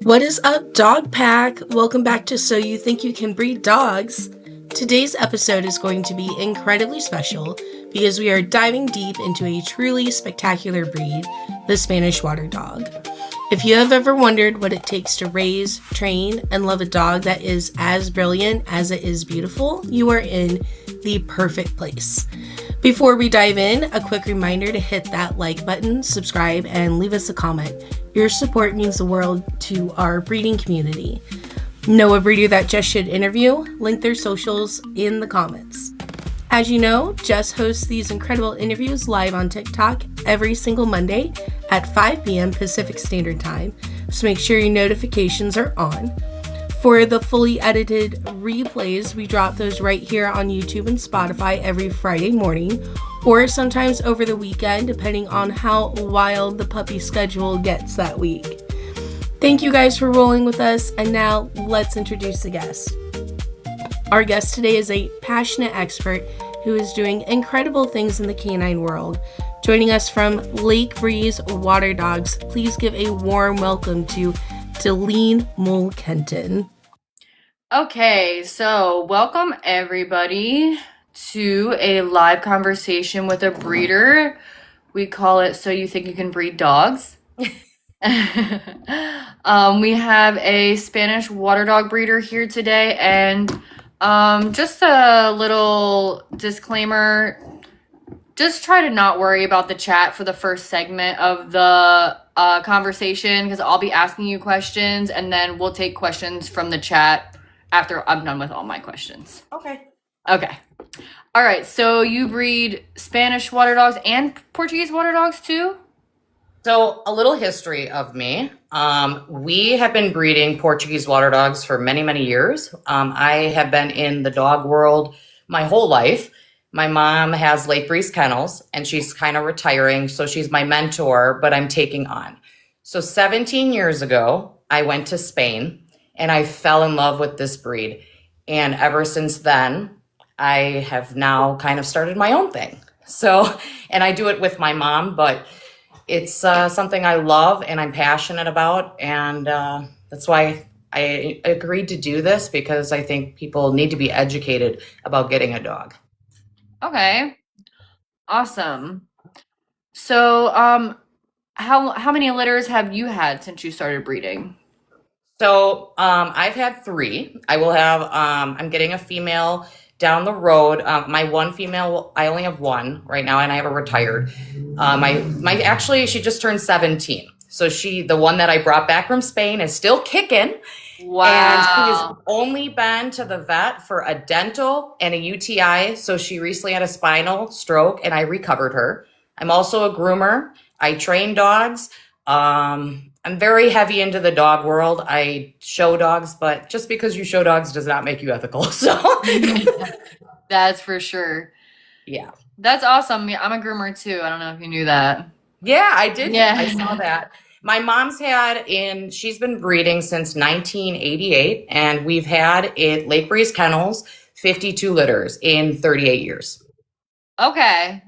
What is up, Dog Pack? Welcome back to So You Think You Can Breed Dogs. Today's episode is going to be incredibly special because we are diving deep into a truly spectacular breed, the Spanish Water Dog. If you have ever wondered what it takes to raise, train, and love a dog that is as brilliant as it is beautiful, you are in the perfect place. Before we dive in, a quick reminder to hit that like button, subscribe, and leave us a comment. Your support means the world to our breeding community. Know a breeder that Jess should interview? Link their socials in the comments. As you know, Jess hosts these incredible interviews live on TikTok every single Monday at 5 p.m. Pacific Standard Time, so make sure your notifications are on. For the fully edited replays, we drop those right here on YouTube and Spotify every Friday morning, or sometimes over the weekend, depending on how wild the puppy schedule gets that week. Thank you guys for rolling with us, and now let's introduce the guest. Our guest today is a passionate expert who is doing incredible things in the canine world. Joining us from Lakebreeze Waterdogs, please give a warm welcome to Deline Mulkenton. Okay, so welcome everybody to a live conversation with a breeder. We call it So You Think You Can Breed Dogs. We have a Spanish water dog breeder here today, and just a little disclaimer, just try to not worry about the chat for the first segment of the conversation, because I'll be asking you questions and then we'll take questions from the chat after I'm done with all my questions. Okay. Okay. All right. So you breed Spanish water dogs and Portuguese water dogs too? So a little history of me. We have been breeding Portuguese water dogs for many, many years. I have been in the dog world my whole life. My mom has Lakebreeze kennels and she's kind of retiring. So she's my mentor, but I'm taking on. So 17 years ago, I went to Spain and I fell in love with this breed. And ever since then, I have now kind of started my own thing. So, and I do it with my mom, but it's something I love and I'm passionate about. And that's why I agreed to do this, because I think people need to be educated about getting a dog. Okay. Awesome. So, how many litters have you had since you started breeding? So I've had 3. I will have, I'm getting a female down the road. My one female, I only have one right now, and I have a retired. Actually, she just turned 17. So the one that I brought back from Spain is still kicking. Wow. And she has only been to the vet for a dental and a UTI. So she recently had a spinal stroke and I recovered her. I'm also a groomer. I train dogs. I'm very heavy into the dog world. I show dogs, but just because you show dogs does not make you ethical. So That's for sure. Yeah. That's awesome. Yeah, I'm a groomer too. I don't know if you knew that. Yeah, I did. Yeah. I saw that. My mom's she's been breeding since 1988, and we've had at Lakebreeze Kennels 52 litters in 38 years. Okay.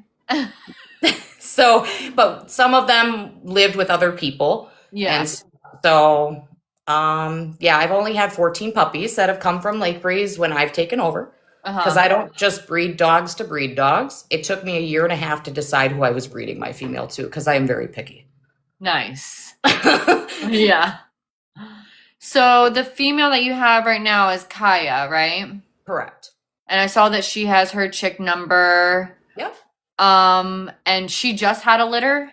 So, but some of them lived with other people. Yeah. And so, I've only had 14 puppies that have come from Lakebreeze when I've taken over, because I don't just breed dogs to breed dogs. It took me a year and a half to decide who I was breeding my female to, because I am very picky. Nice. Yeah. So the female that you have right now is Kaya, right? Correct. And I saw that she has her chick number. Yep. And she just had a litter?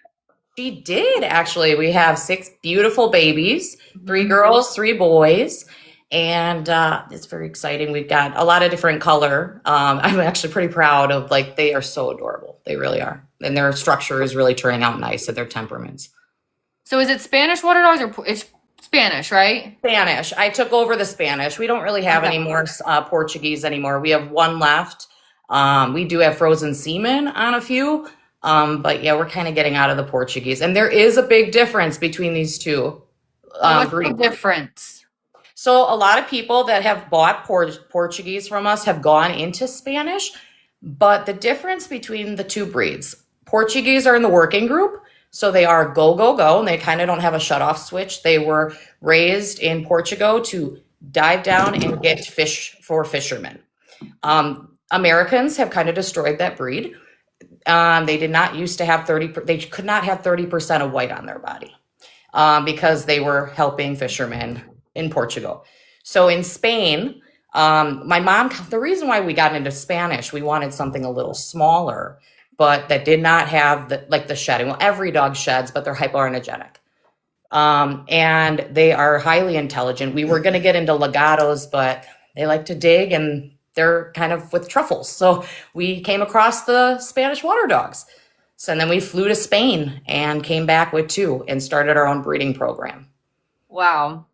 She did, actually. We have 6 beautiful babies, 3 girls, 3 boys, and it's very exciting. We've got a lot of different color. I'm actually pretty proud of, they are so adorable. They really are. And their structure is really turning out nice, and their temperaments. So is it Spanish water dogs, or it's Spanish, right? Spanish. I took over the Spanish. We don't really have any more Portuguese anymore. We have 1 left. We do have frozen semen on a few. But yeah, we're kind of getting out of the Portuguese. And there is a big difference between these two. What's the difference? So a lot of people that have bought Portuguese from us have gone into Spanish. But the difference between the two breeds, Portuguese are in the working group. So they are go, go, go, and they kind of don't have a shut-off switch. They were raised in Portugal to dive down and get fish for fishermen. Americans have kind of destroyed that breed. They did not used to have they could not have 30% of white on their body because they were helping fishermen in Portugal. So in Spain, my mom, the reason why we got into Spanish, we wanted something a little smaller, but that did not have the shedding. Well, every dog sheds, but they're hypoenergetic. And they are highly intelligent. We were going to get into legatos, but they like to dig and they're kind of with truffles. So we came across the Spanish water dogs. So then we flew to Spain and came back with 2 and started our own breeding program. Wow.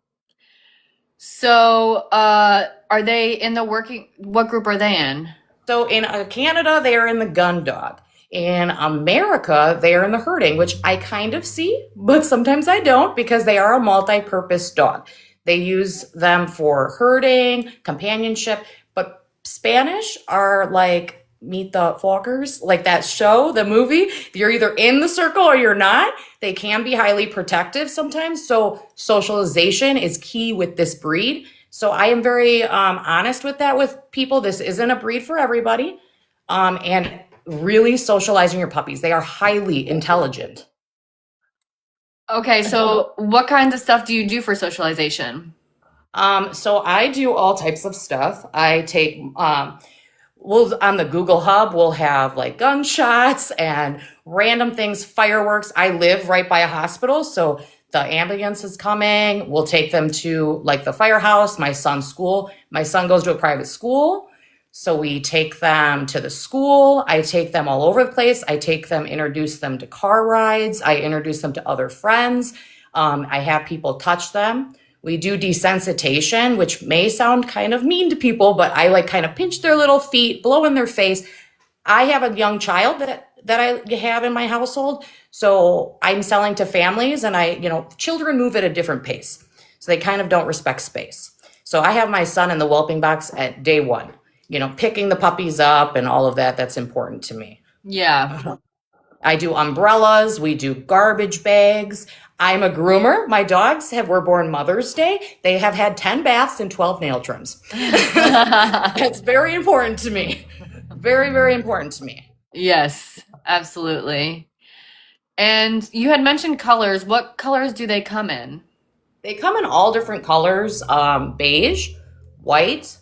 So, are they in what group are they in? So in Canada, they are in the gun dog. In America, they are in the herding, which I kind of see, but sometimes I don't because they are a multi-purpose dog. They use them for herding, companionship, but Spanish are like Meet the Fockers, like that show, the movie. You're either in the circle or you're not. They can be highly protective sometimes. So socialization is key with this breed. So I am very honest with that with people. This isn't a breed for everybody. And really socializing your puppies. They are highly intelligent. Okay, so what kinds of stuff do you do for socialization? So I do all types of stuff. I take, on the Google Hub, we'll have like gunshots and random things, fireworks. I live right by a hospital, so the ambulance is coming. We'll take them to like the firehouse, my son's school. My son goes to a private school. So we take them to the school. I take them all over the place. I introduce them to car rides. I introduce them to other friends. I have people touch them. We do desensitization, which may sound kind of mean to people, but I like kind of pinch their little feet, blow in their face. I have a young child that I have in my household. So I'm selling to families and children move at a different pace. So they kind of don't respect space. So I have my son in the whelping box at day 1. Picking the puppies up and all of that, that's important to me. Yeah. I do umbrellas. We do garbage bags. I'm a groomer. My dogs were born Mother's Day. They have had 10 baths and 12 nail trims. That's very important to me. Very, very important to me. Yes, absolutely. And you had mentioned colors. What colors do they come in? They come in all different colors, beige, white,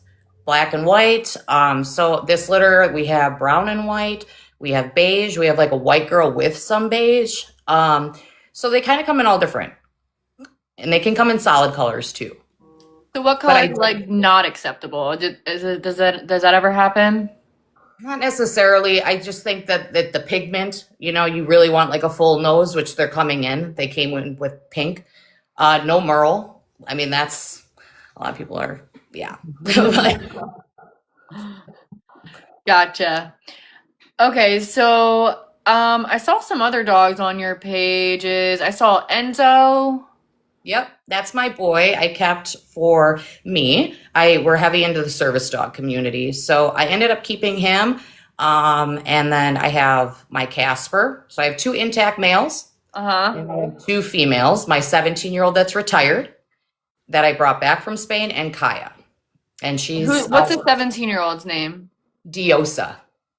black and white. So this litter, we have brown and white. We have beige. We have like a white girl with some beige. So they kind of come in all different. And they can come in solid colors too. So what color is like not acceptable? Does that ever happen? Not necessarily. I just think that the pigment, you really want like a full nose, which they're coming in. They came in with pink. No merle. I mean, that's a lot of people are, yeah. Gotcha. Okay, so I saw some other dogs on your pages. I saw Enzo. Yep, that's my boy I kept for me. We're heavy into the service dog community. So I ended up keeping him. And then I have my Casper. So I have 2 intact males. And I have 2 females. My 17-year-old that's retired that I brought back from Spain, and Kaya. And she's what's the 17-year-old's name? Diosa.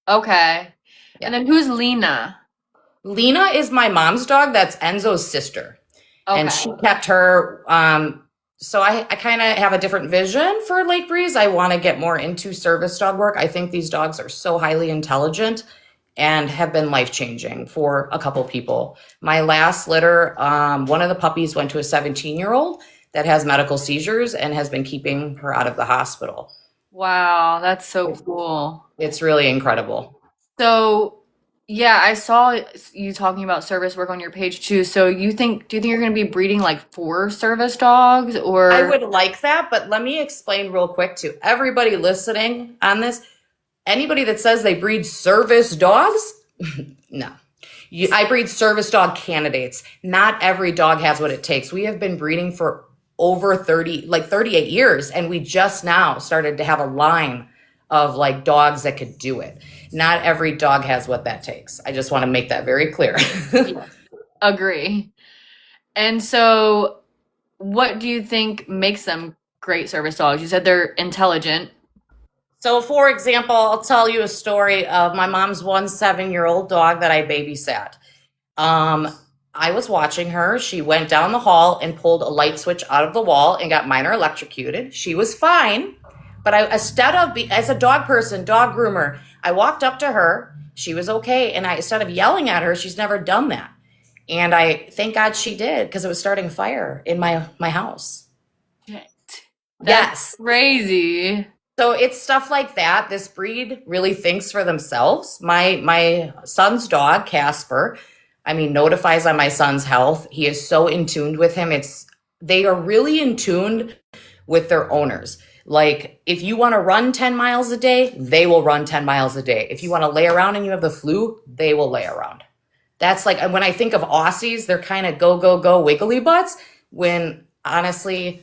Okay. Yeah. And then who's Lena? Lena is my mom's dog. That's Enzo's sister. Okay. And she kept her. So I kind of have a different vision for Lakebreeze. I want to get more into service dog work. I think these dogs are so highly intelligent and have been life-changing for a couple people. My last litter, one of the puppies went to a 17-year-old that has medical seizures and has been keeping her out of the hospital. Wow, that's so cool. It's really incredible. So, yeah, I saw you talking about service work on your page too. So do you think you're going to be breeding like 4 service dogs, or? I would like that, but let me explain real quick to everybody listening on this. Anybody that says they breed service dogs, no. I breed service dog candidates. Not every dog has what it takes. We have been breeding for over 38 years, and we just now started to have a line of like dogs that could do it. Not every dog has what that takes. I just want to make that very clear. Agree. And so, what do you think makes them great service dogs? You said they're intelligent. So, for example, I'll tell you a story of my mom's 17-year-old dog that I babysat. Um, I was watching her. She went down the hall and pulled a light switch out of the wall and got minor electrocuted. She was fine. But instead of, as a dog person, dog groomer, I walked up to her. She was okay. And instead of yelling at her, she's never done that. And I thank God she did because it was starting a fire in my house. Shit. Yes. That's crazy. So it's stuff like that. This breed really thinks for themselves. My son's dog, Casper, notifies on my son's health. He is so in tune with him. They are really in tune with their owners. Like if you want to run 10 miles a day, they will run 10 miles a day. If you want to lay around and you have the flu, they will lay around. That's like when I think of Aussies, they're kind of go, go, go wiggly butts. When honestly,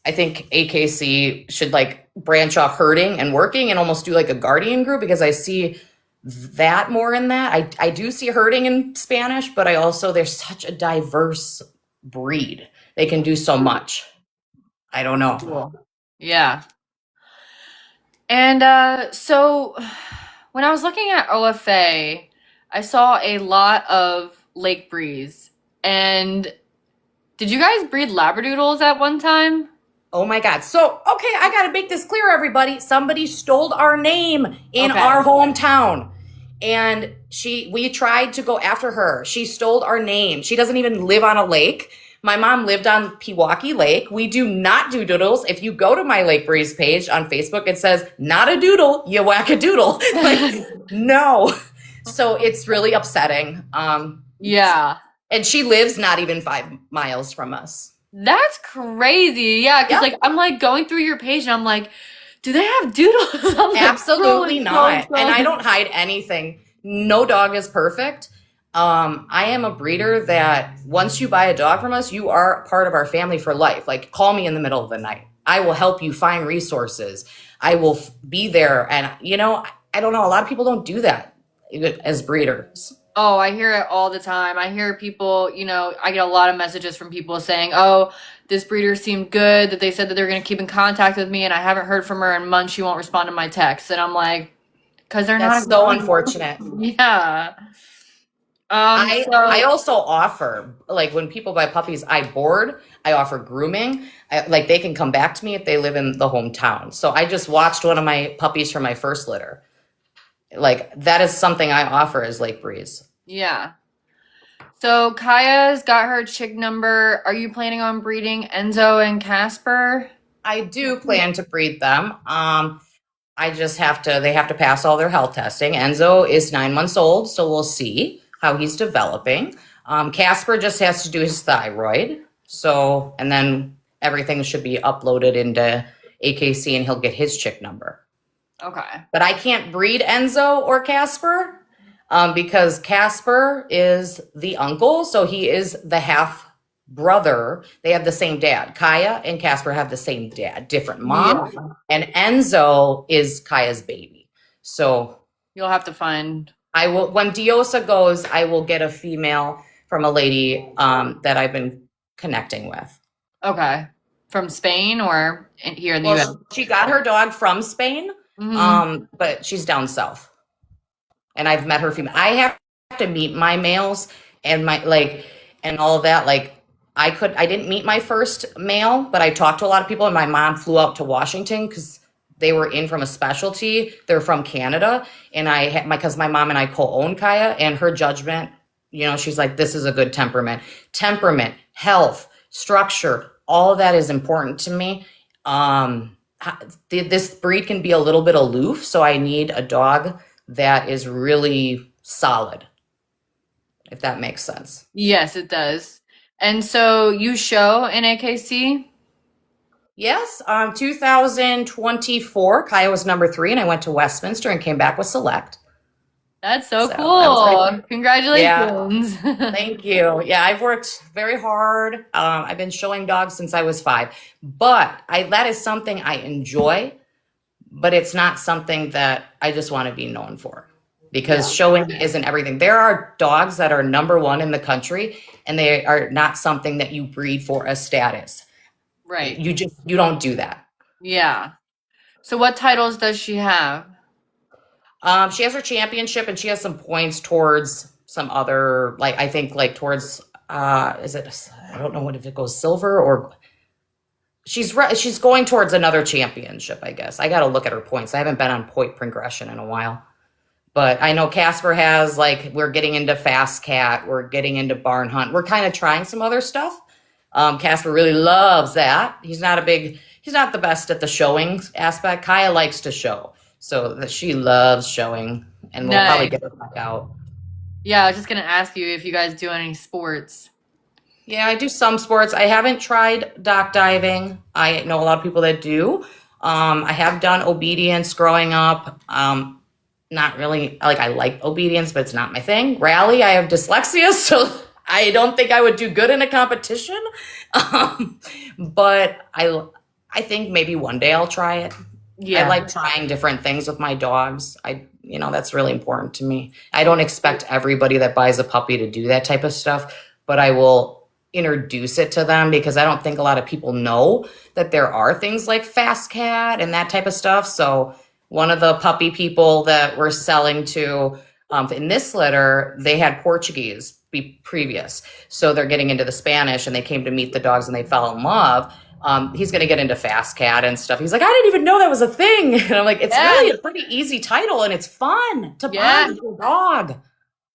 I think AKC should like branch off herding and working and almost do like a guardian group because I see that more in that. I do see herding in Spanish, but they're such a diverse breed. They can do so much. I don't know. Cool. Yeah. And so when I was looking at OFA, I saw a lot of Lakebreeze. And did you guys breed Labradoodles at one time? Oh my God. So, okay, I got to make this clear, everybody. Somebody stole our name in Okay. our hometown. And we tried to go after her. She stole our name. She doesn't even live on a lake. My mom lived on Pewaukee Lake. We do not do doodles. If you go to my Lakebreeze page on Facebook, it says, not a doodle, you whack a doodle. Like, no. So it's really upsetting. Yeah. And she lives not even 5 miles from us. That's crazy. Yeah, because Yep. like I'm like going through your page and I'm like, do they have doodles? I'm like, Absolutely scrolling, not. scrolling, And I scrolling. don't hide anything. No dog is perfect. I am a breeder that once you buy a dog from us, you are part of our family for life. Like call me in the middle of the night. I will help you find resources. I will be there. And I don't know. A lot of people don't do that as breeders. Oh, I hear it all the time. I hear people, I get a lot of messages from people saying, oh, this breeder seemed good, that they said that they're going to keep in contact with me, and I haven't heard from her in months. She won't respond to my texts. And I'm like, because they're That's not. so unfortunate. Yeah. I also offer, like when people buy puppies, I board, I offer grooming. Like they can come back to me if they live in the hometown. So I just watched one of my puppies from my first litter. Like that is something I offer as Lakebreeze. Yeah. So Kaya's got her chick number. Are you planning on breeding Enzo and Casper? I do plan to breed them. They have to pass all their health testing. Enzo is 9 months old, so we'll see how he's developing. Casper just has to do his thyroid. So, and then everything should be uploaded into AKC and he'll get his chick number. Okay. But I can't breed Enzo or Casper because Casper is the uncle. So he is the half brother. They have the same dad. Kaya and Casper have the same dad, different mom. Yeah. And Enzo is Kaya's baby. So You'll have to find. I will, when Diosa goes, I will get a female from a lady that I've been connecting with. Okay. From Spain or here in the US? Well, she got her dog from Spain. Mhm. But she's down south, and I've met her female. I have to meet my males and and all of that. Like I didn't meet my first male, but I talked to a lot of people, and my mom flew out to Washington because they were in from a specialty. They're from Canada, and because my mom and I co-own Kaya, and her judgment, she's like, this is a good temperament, health, structure, all of that is important to me. This breed can be a little bit aloof, so I need a dog that is really solid, if that makes sense. Yes, it does. And so you show in AKC? Yes, 2024, Kaya was number 3, and I went to Westminster and came back with select. That's so So, that cool. was really- Congratulations. Thank you. Yeah, I've worked very hard. I've been showing dogs since I was 5, but that is something I enjoy, but it's not something that I just want to be known for. because showing isn't everything. There are dogs that are number one in the country, and they are not something that you breed for a status. Right. You don't do that. Yeah. So what titles does she have? She has her championship, and she has some points towards some other, like, I think, like, towards, is it, I don't know what if it goes silver or she's going towards another championship, I guess. I got to look at her points. I haven't been on point progression in a while. But I know Casper has, like, we're getting into Fast Cat. We're getting into Barn Hunt. We're kind of trying some other stuff. Casper really loves that. He's not the best at the showing aspect. Kaya likes to show. So that she loves showing. And we'll probably get her back out. Yeah, I was just going to ask you if you guys do any sports. Yeah, I do some sports. I haven't tried dock diving. I know a lot of people that do. I have done obedience growing up. Not really, like, I like obedience, but it's not my thing. Rally, I have dyslexia, so I don't think I would do good in a competition. But I think maybe one day I'll try it. Yeah. I like trying different things with my dogs. That's really important to me. I don't expect everybody that buys a puppy to do that type of stuff, but I will introduce it to them because I don't think a lot of people know that there are things like Fast Cat and that type of stuff. So one of the puppy people that we're selling to in this litter, they had Portuguese previous. So they're getting into the Spanish, and they came to meet the dogs and they fell in love. He's going to get into Fast Cat and stuff. He's like, I didn't even know that was a thing. And I'm like, it's really a pretty easy title, and it's fun to bond with your dog.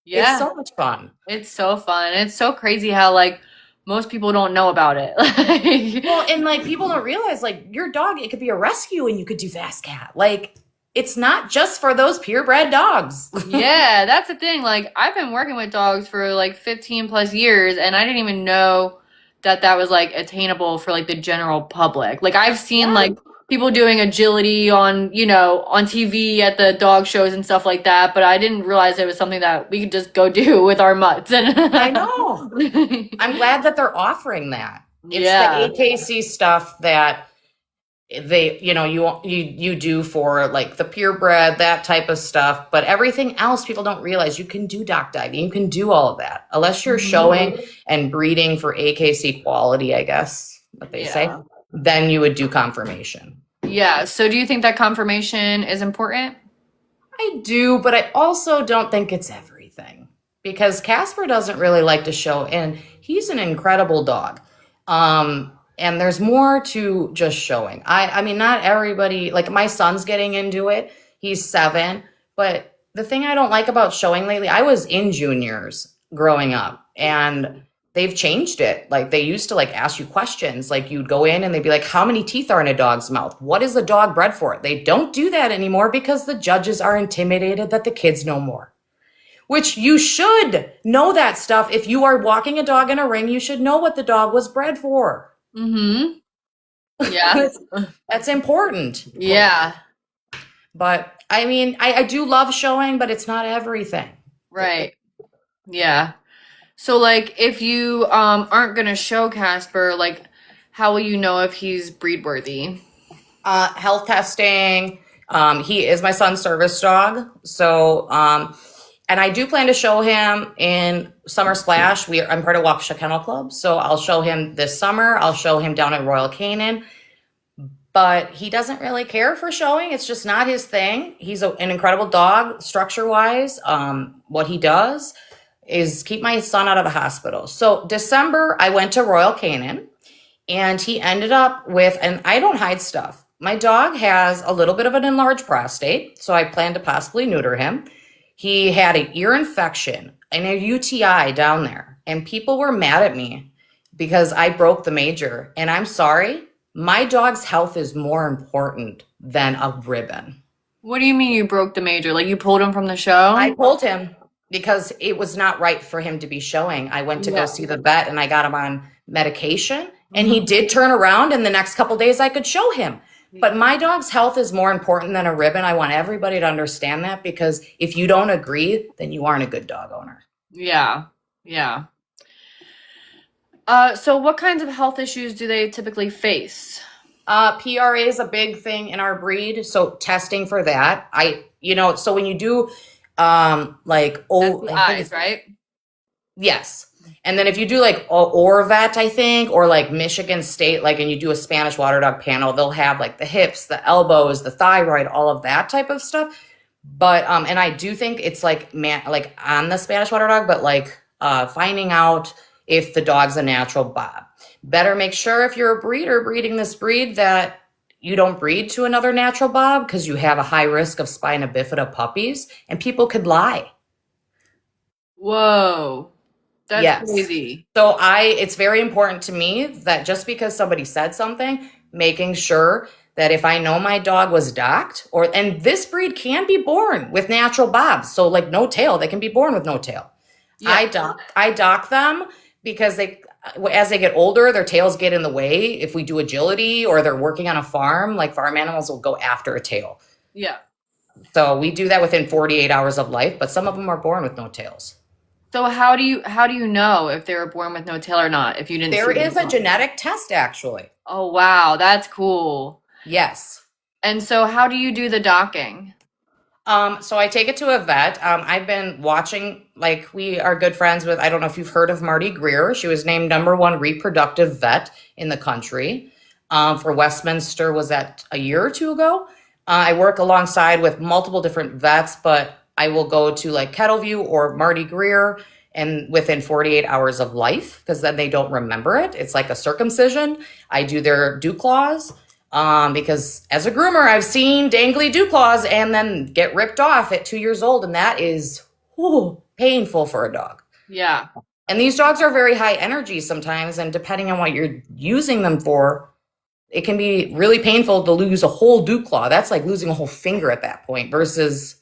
Yeah. It's so much fun. It's so fun. It's so crazy how, like, most people don't know about it. Well, and, like, people don't realize, like, your dog, it could be a rescue and you could do Fast Cat. Like, it's not just for those purebred dogs. Yeah, that's the thing. Like, I've been working with dogs for, like, 15 plus years, and I didn't even know that was, like, attainable for, like, the general public. Like, I've seen, like, people doing agility on TV at the dog shows and stuff like that, but I didn't realize it was something that we could just go do with our mutts. I know. I'm glad that they're offering that. It's the AKC stuff that they, you do for, like, the purebred, that type of stuff, but everything else people don't realize. You can do dock diving. You can do all of that unless you're showing and breeding for AKC quality, I guess what they say. Then you would do confirmation. Yeah. So do you think that confirmation is important? I do, but I also don't think it's everything because Casper doesn't really like to show, and he's an incredible dog. And there's more to just showing. I mean, not everybody, like, my son's getting into it. He's 7. But the thing I don't like about showing lately, I was in juniors growing up, and they've changed it. Like, they used to, like, ask you questions. Like, you'd go in and they'd be like, how many teeth are in a dog's mouth? What is a dog bred for? They don't do that anymore because the judges are intimidated that the kids know more. Which you should know that stuff. If you are walking a dog in a ring, you should know what the dog was bred for. Mm-hmm. Yeah. That's important. Yeah. But I mean, I do love showing, but it's not everything. Right. Yeah. So, like, if you aren't going to show Casper, like, how will you know if he's breed worthy? Health testing. He is my son's service dog. So, and I do plan to show him in Summer Splash. I'm part of Waukesha Kennel Club. So I'll show him this summer. I'll show him down at Royal Canin. But he doesn't really care for showing. It's just not his thing. He's an incredible dog, structure-wise. What he does is keep my son out of the hospital. So December, I went to Royal Canin, and he ended up with, and I don't hide stuff. My dog has a little bit of an enlarged prostate, so I plan to possibly neuter him. He had an ear infection and a UTI down there, and people were mad at me because I broke the major. And I'm sorry, my dog's health is more important than a ribbon. What do you mean you broke the major? Like, you pulled him from the show? I pulled him because it was not right for him to be showing. I went to go see the vet, and I got him on medication, and he did turn around, and the next couple days I could show him. But my dog's health is more important than a ribbon. I want everybody to understand that, because if you don't agree, then you aren't a good dog owner. Yeah. Yeah. So what kinds of health issues do they typically face? PRA is a big thing in our breed. So testing for that. So when you do Like That's the I think eyes, it's right? yes. And then if you do like Orvet, I think, or like Michigan State, like, and you do a Spanish water dog panel, they'll have like the hips, the elbows, the thyroid, all of that type of stuff. But and I do think it's like like on the Spanish water dog, but like finding out if the dog's a natural bob. Better make sure if you're a breeder breeding this breed that you don't breed to another natural bob because you have a high risk of spina bifida puppies, and people could lie. Whoa. That's Yes. crazy. So it's very important to me that just because somebody said something, making sure that if I know my dog was docked, and this breed can be born with natural bobs, so like no tail, they can be born with no tail. Yeah. I dock them because as they get older, their tails get in the way. If we do agility or they're working on a farm, like farm animals will go after a tail. Yeah. So we do that within 48 hours of life, but some of them are born with no tails. So how do you know if they were born with no tail or not if you didn't There see is a them? genetic test actually. Oh wow, that's cool. Yes. And so how do you do the docking? So I take it to a vet. I've been watching, like, we are good friends with, I don't know if you've heard of Marty Greer. She was named #1 reproductive vet in the country. For Westminster, was that a year or two ago? I work alongside with multiple different vets, but I will go to like Kettleview or Marty Greer and within 48 hours of life, because then they don't remember it. It's like a circumcision. I do their dew claws. Because as a groomer, I've seen dangly dew claws and then get ripped off at 2 years old, and that is painful for a dog. Yeah. And these dogs are very high energy sometimes, and depending on what you're using them for, it can be really painful to lose a whole dew claw. That's like losing a whole finger at that point versus,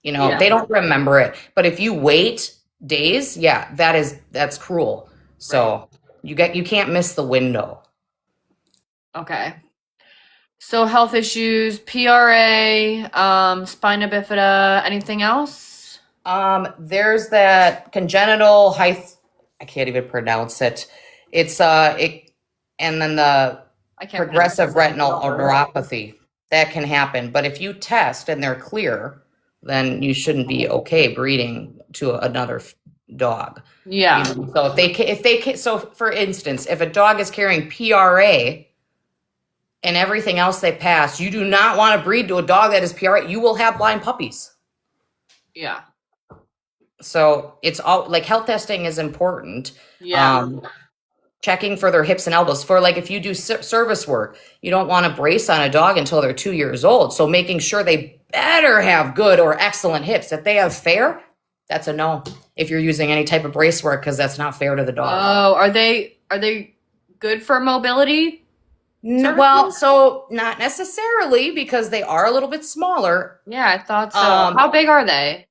Yeah. they don't remember it. But if you wait days, yeah, that's cruel. So you can't miss the window. Okay. So health issues, PRA, spina bifida, anything else? There's that congenital height. I can't even pronounce it. It's and then the I can't progressive pronounce retinal neuropathy that can happen. But if you test and they're clear, then you shouldn't be okay breeding to another dog. Yeah. So so for instance, if a dog is carrying PRA and everything else they pass, you do not want to breed to a dog that is PRA. You will have blind puppies. Yeah. So it's all like health testing is important. Yeah. Checking for their hips and elbows. For like if you do service work, you don't want to brace on a dog until they're 2 years old. So making sure they better have good or excellent hips. If they have fair, that's a no. If you're using any type of brace work, because that's not fair to the dog. Oh, are they good for mobility? Well, so not necessarily because they are a little bit smaller. Yeah, I thought so. How big are they?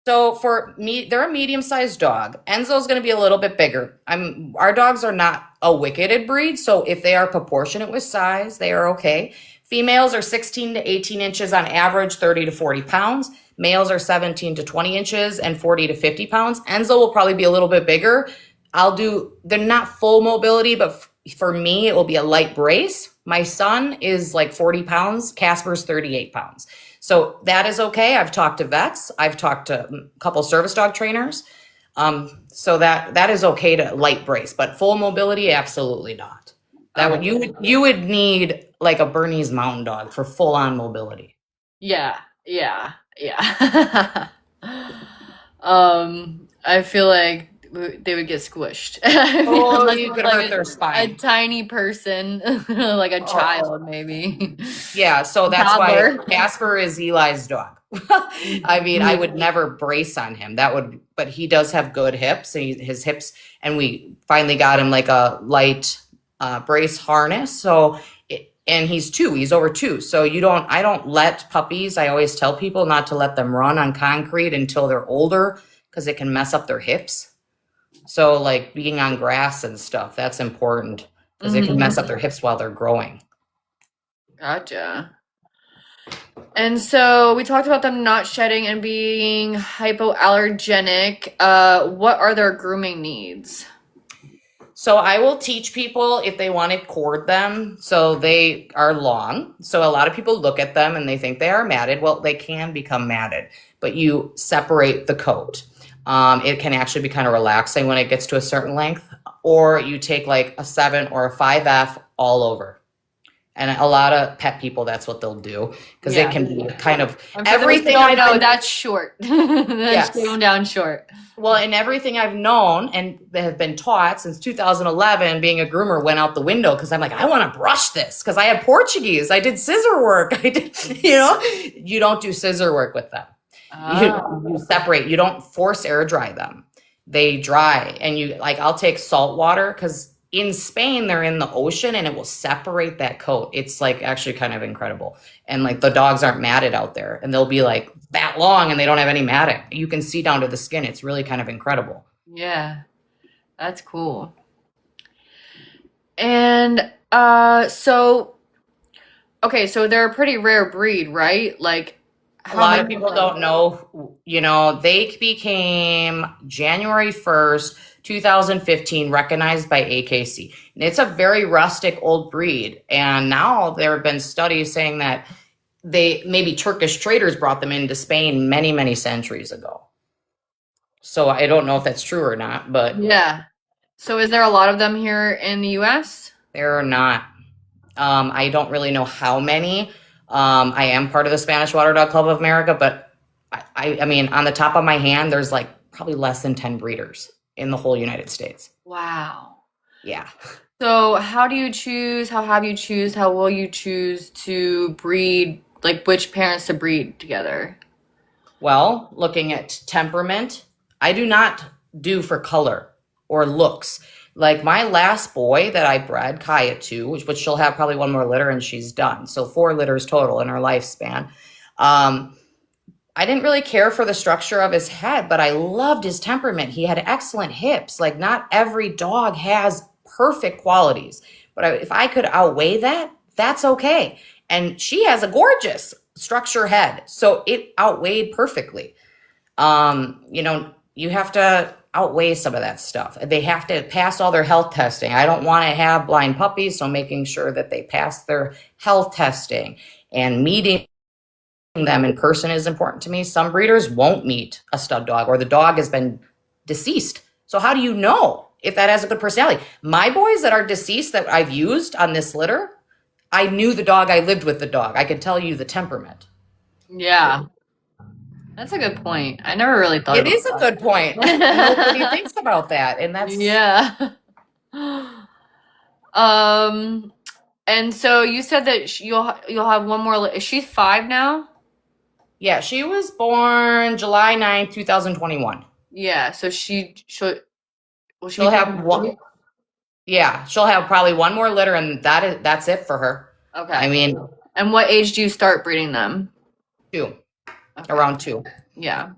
So for me, they're a medium-sized dog. Enzo's going to be a little bit bigger. Our dogs are not a wicketed breed, so if they are proportionate with size, they are okay. Females are 16 to 18 inches on average, 30 to 40 pounds. Males are 17 to 20 inches and 40 to 50 pounds. Enzo will probably be a little bit bigger. They're not full mobility, but for me, it will be a light brace. My son is like 40 pounds. Casper's 38 pounds. So that is okay. I've talked to vets. I've talked to a couple service dog trainers. So that is okay to light brace, but full mobility, absolutely not. You would need like a Bernese Mountain Dog for full on mobility. Yeah. I feel like they would get squished. Oh, Unless you it's could like hurt their spine. A tiny person, like a child, maybe. Yeah, so that's Toddler. why Casper is Eli's dog. I mean, I would never brace on him. But he does have good hips. His hips, and we finally got him like a light brace harness. So, and he's over 2. So I don't let puppies. I always tell people not to let them run on concrete until they're older because it can mess up their hips. So like being on grass and stuff, that's important because it can mess up their hips while they're growing. Gotcha. And so we talked about them not shedding and being hypoallergenic. What are their grooming needs? So I will teach people if they want to cord them. So they are long. So a lot of people look at them and they think they are matted. Well, they can become matted, but you separate the coat. It can actually be kind of relaxing when it gets to a certain length, or you take like a 7 or a 5F all over. And a lot of pet people, that's what they'll do, because it can be kind of everything. I know that's short. That's going down short. Well, and everything I've known and that have been taught since 2011, being a groomer, went out the window because I'm like, I want to brush this because I had Portuguese. I did scissor work. You don't do scissor work with them. You separate. You don't force air dry them. They dry, and I'll take salt water because in Spain, they're in the ocean and it will separate that coat. It's like actually kind of incredible. And like the dogs aren't matted out there, and they'll be like that long and they don't have any matting. You can see down to the skin. It's really kind of incredible. Yeah, that's cool. And so they're a pretty rare breed, right? Like a lot of people don't know, they became January 1st, 2015, recognized by AKC. And it's a very rustic old breed. And now there have been studies saying that maybe Turkish traders brought them into Spain many, many centuries ago. So I don't know if that's true or not, but. Yeah. So is there a lot of them here in the US? There are not. I don't really know how many. I am part of the Spanish Waterdog Club of America, but I mean, on the top of my hand, there's like probably less than 10 breeders in the whole United States. Wow. Yeah. So how will you choose to breed, like which parents to breed together? Well, looking at temperament, I do not do for color or looks. Like my last boy that I bred Kaya to, which she'll have probably one more litter and she's done. So 4 litters total in her lifespan. I didn't really care for the structure of his head, but I loved his temperament. He had excellent hips. Like not every dog has perfect qualities, but if I could outweigh that, that's okay. And she has a gorgeous structure head. So it outweighed perfectly. You have to outweigh some of that stuff. They have to pass all their health testing. I don't want to have blind puppies, so making sure that they pass their health testing and meeting them in person is important to me. Some breeders won't meet a stud dog or the dog has been deceased. So how do you know if that has a good personality? My boys that are deceased that I've used on this litter, I knew the dog, I lived with the dog. I could tell you the temperament. Yeah. That's a good point. I never really thought it is a good point. Nobody thinks about that. And that's and so you said that you'll have one more. She's 5 now? Yeah, she was born July 9th, 2021. Yeah, so she'll have one. Yeah, she'll have probably one more litter, and that's it for her. Okay. I mean, and what age do you start breeding them? 2. Okay. Around 2. Yeah.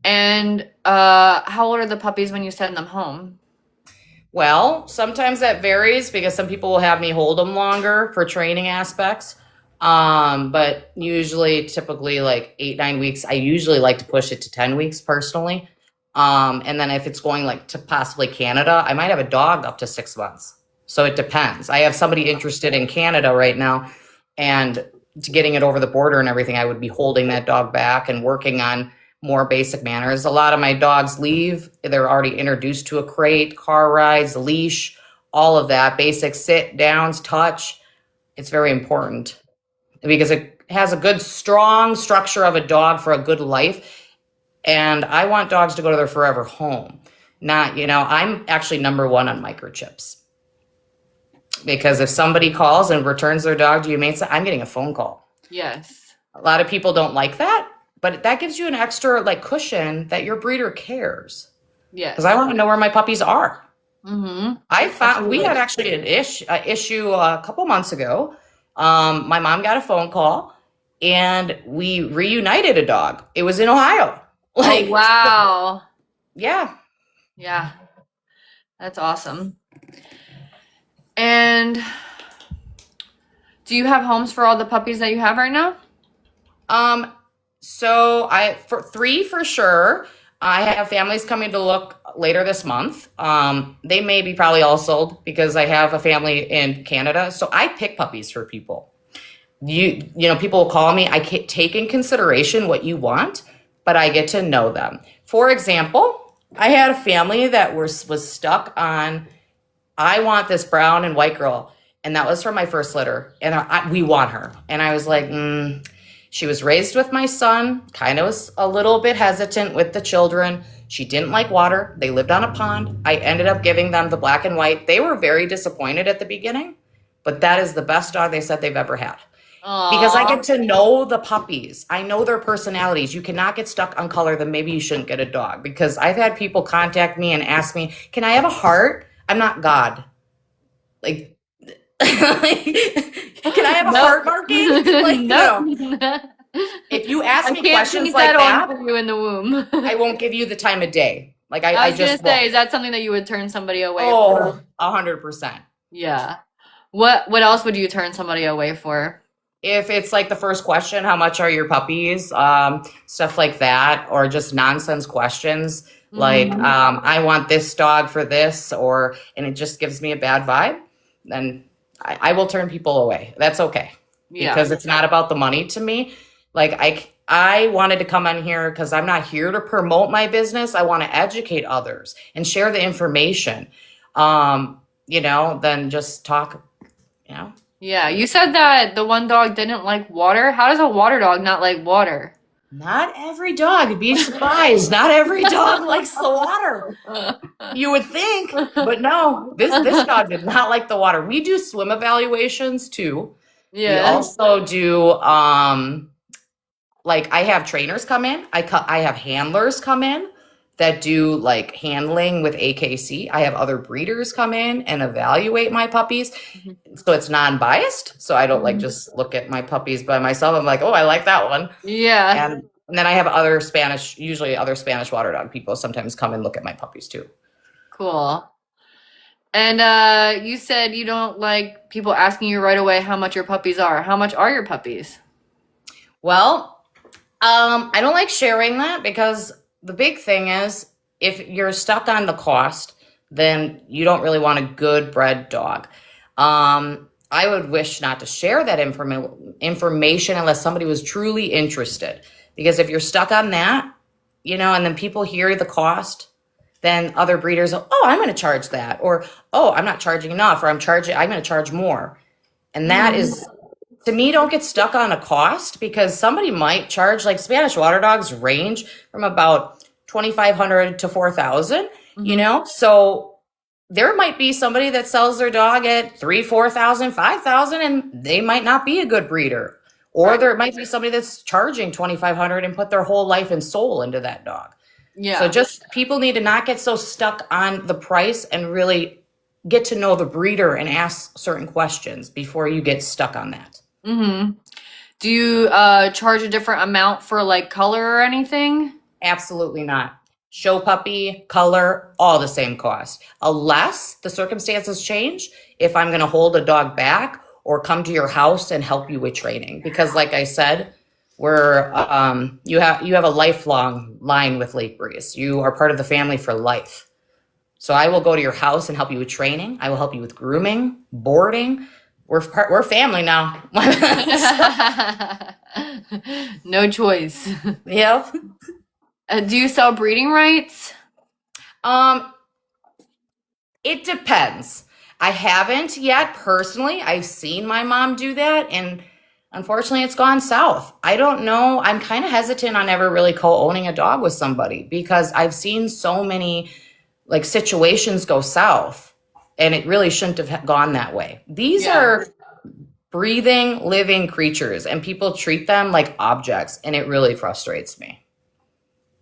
And how old are the puppies when you send them home? Well, sometimes that varies because some people will have me hold them longer for training aspects. But typically like 8-9 weeks. I usually like to push it to 10 weeks personally. And then if it's going like to possibly Canada, I might have a dog up to 6 months. So it depends. I have somebody interested in Canada right now, and to getting it over the border and everything, I would be holding that dog back and working on more basic manners. A lot of my dogs leave. They're already introduced to a crate, car rides, leash, all of that. Basic sit downs, touch. It's very important because it has a good, strong structure of a dog for a good life. And I want dogs to go to their forever home. Not, I'm actually number 1 on microchips. Because if somebody calls and returns their dog to humane, I'm getting a phone call. Yes. A lot of people don't like that, but that gives you an extra cushion that your breeder cares. Yes. Because I want to know where my puppies are. Mm-hmm. I found we had actually an issue a couple months ago. My mom got a phone call and we reunited a dog. It was in Ohio. Oh, wow. Yeah. Yeah. That's awesome. And do you have homes for all the puppies that you have right now? So for 3 for sure. I have families coming to look later this month. They may be probably all sold because I have a family in Canada. So I pick puppies for people. People will call me. I can't take in consideration what you want, but I get to know them. For example, I had a family that was stuck on, I want this brown and white girl. And that was from my first litter. And we want her. And I was like, She was raised with my son, kind of was a little bit hesitant with the children. She didn't like water. They lived on a pond. I ended up giving them the black and white. They were very disappointed at the beginning, but that is the best dog they said they've ever had. Aww. Because I get to know the puppies. I know their personalities. You cannot get stuck on color, then maybe you shouldn't get a dog. Because I've had people contact me and ask me, can I have a heart? I'm not God. Like, can I have a heart marking? Like, no. If you ask me questions like that, for you in the womb. I won't give you the time of day. Like I was just gonna say, is that something that you would turn somebody away for? 100%. Yeah. What else would you turn somebody away for? If it's like the first question, how much are your puppies? Stuff like that, or just nonsense questions like, I want this dog for this, and it just gives me a bad vibe, then I will turn people away. That's okay. Yeah. Because it's not about the money to me. Like I wanted to come on here because I'm not here to promote my business. I want to educate others and share the information. Then just talk, Yeah, you said that the one dog didn't like water. How does a water dog not like water? Not every dog. You'd be surprised. Not every dog likes the water. You would think, but no. This dog did not like the water. We do swim evaluations too. Yeah. We also do I have trainers come in. I have handlers come in that do like handling with AKC. I have other breeders come in and evaluate my puppies. So it's non-biased. So I don't just look at my puppies by myself. I'm like, oh, I like that one. Yeah. And then I have usually other Spanish water dog people sometimes come and look at my puppies too. Cool. And you said you don't like people asking you right away how much your puppies are. How much are your puppies? Well, I don't like sharing that because the big thing is if you're stuck on the cost, then you don't really want a good bred dog. I would wish not to share that information unless somebody was truly interested. Because if you're stuck on that, and then people hear the cost, then other breeders, I'm going to charge that. Or, I'm not charging enough. Or I'm going to charge more. And that is, to me, don't get stuck on a cost because somebody might charge, like Spanish water dogs range from about $2,500 to $4,000, So there might be somebody that sells their dog at $3,000, $4,000, $5,000, and they might not be a good breeder. Or there might be somebody that's charging $2,500 and put their whole life and soul into that dog. Yeah. So just people need to not get so stuck on the price and really get to know the breeder and ask certain questions before you get stuck on that. Do you charge a different amount for like color or anything? Absolutely not. Show puppy, color, all the same cost. Unless the circumstances change, if I'm going to hold a dog back or come to your house and help you with training. Because like I said, we're you have a lifelong line with Lakebreeze. You are part of the family for life. So I will go to your house and help you with training. I will help you with grooming, boarding. We're family now. No choice. Yep. Do you sell breeding rights? It depends. I haven't yet personally. I've seen my mom do that, and unfortunately, it's gone south. I don't know. I'm kind of hesitant on ever really co-owning a dog with somebody because I've seen so many like situations go south, and it really shouldn't have gone that way. These are breathing, living creatures, and people treat them like objects, and it really frustrates me.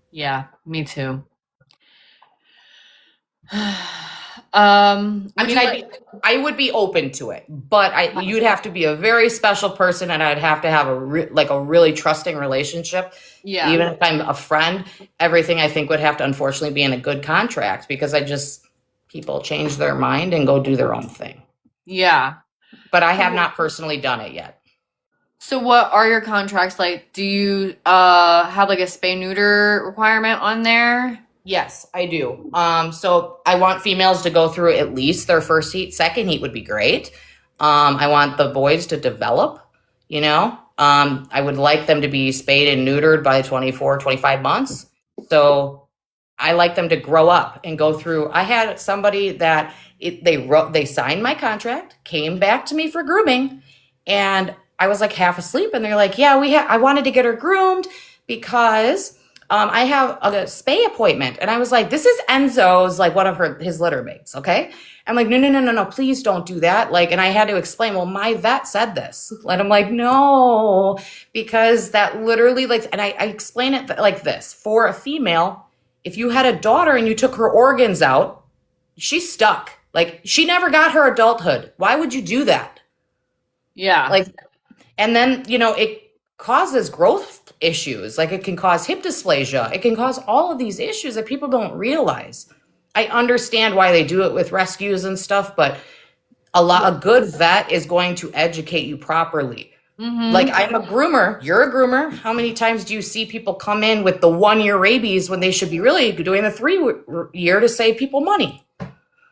Yeah, me too. I would be open to it, but you'd have to be a very special person, and I'd have to have a really trusting relationship. Yeah. Even if I'm a friend, everything I think would have to unfortunately be in a good contract because people change their mind and go do their own thing. Yeah. But I have not personally done it yet. So what are your contracts like? Do you have like a spay neuter requirement on there? Yes, I do. So I want females to go through at least their first heat. Second heat would be great. I want the boys to develop, you know. I would like them to be spayed and neutered by 24, 25 months. So I like them to grow up and go through. I had somebody that they signed my contract, came back to me for grooming, and I was like half asleep, and they're like, "Yeah, I wanted to get her groomed because I have a spay appointment." And I was like, "This is Enzo's, like one of his litter mates, okay?" I'm like, no, please don't do that. Like, and I had to explain, well, my vet said this. And I'm like, no, because that literally, like, and I explain it like this: for a female, if you had a daughter and you took her organs out, she's stuck. Like, she never got her adulthood. Why would you do that? Yeah. Like, and then, it causes growth issues. Like, it can cause hip dysplasia. It can cause all of these issues that people don't realize. I understand why they do it with rescues and stuff, but a good vet is going to educate you properly. Like, I'm a groomer. You're a groomer. How many times do you see people come in with the 1-year rabies when they should be really doing the 3-year to save people money?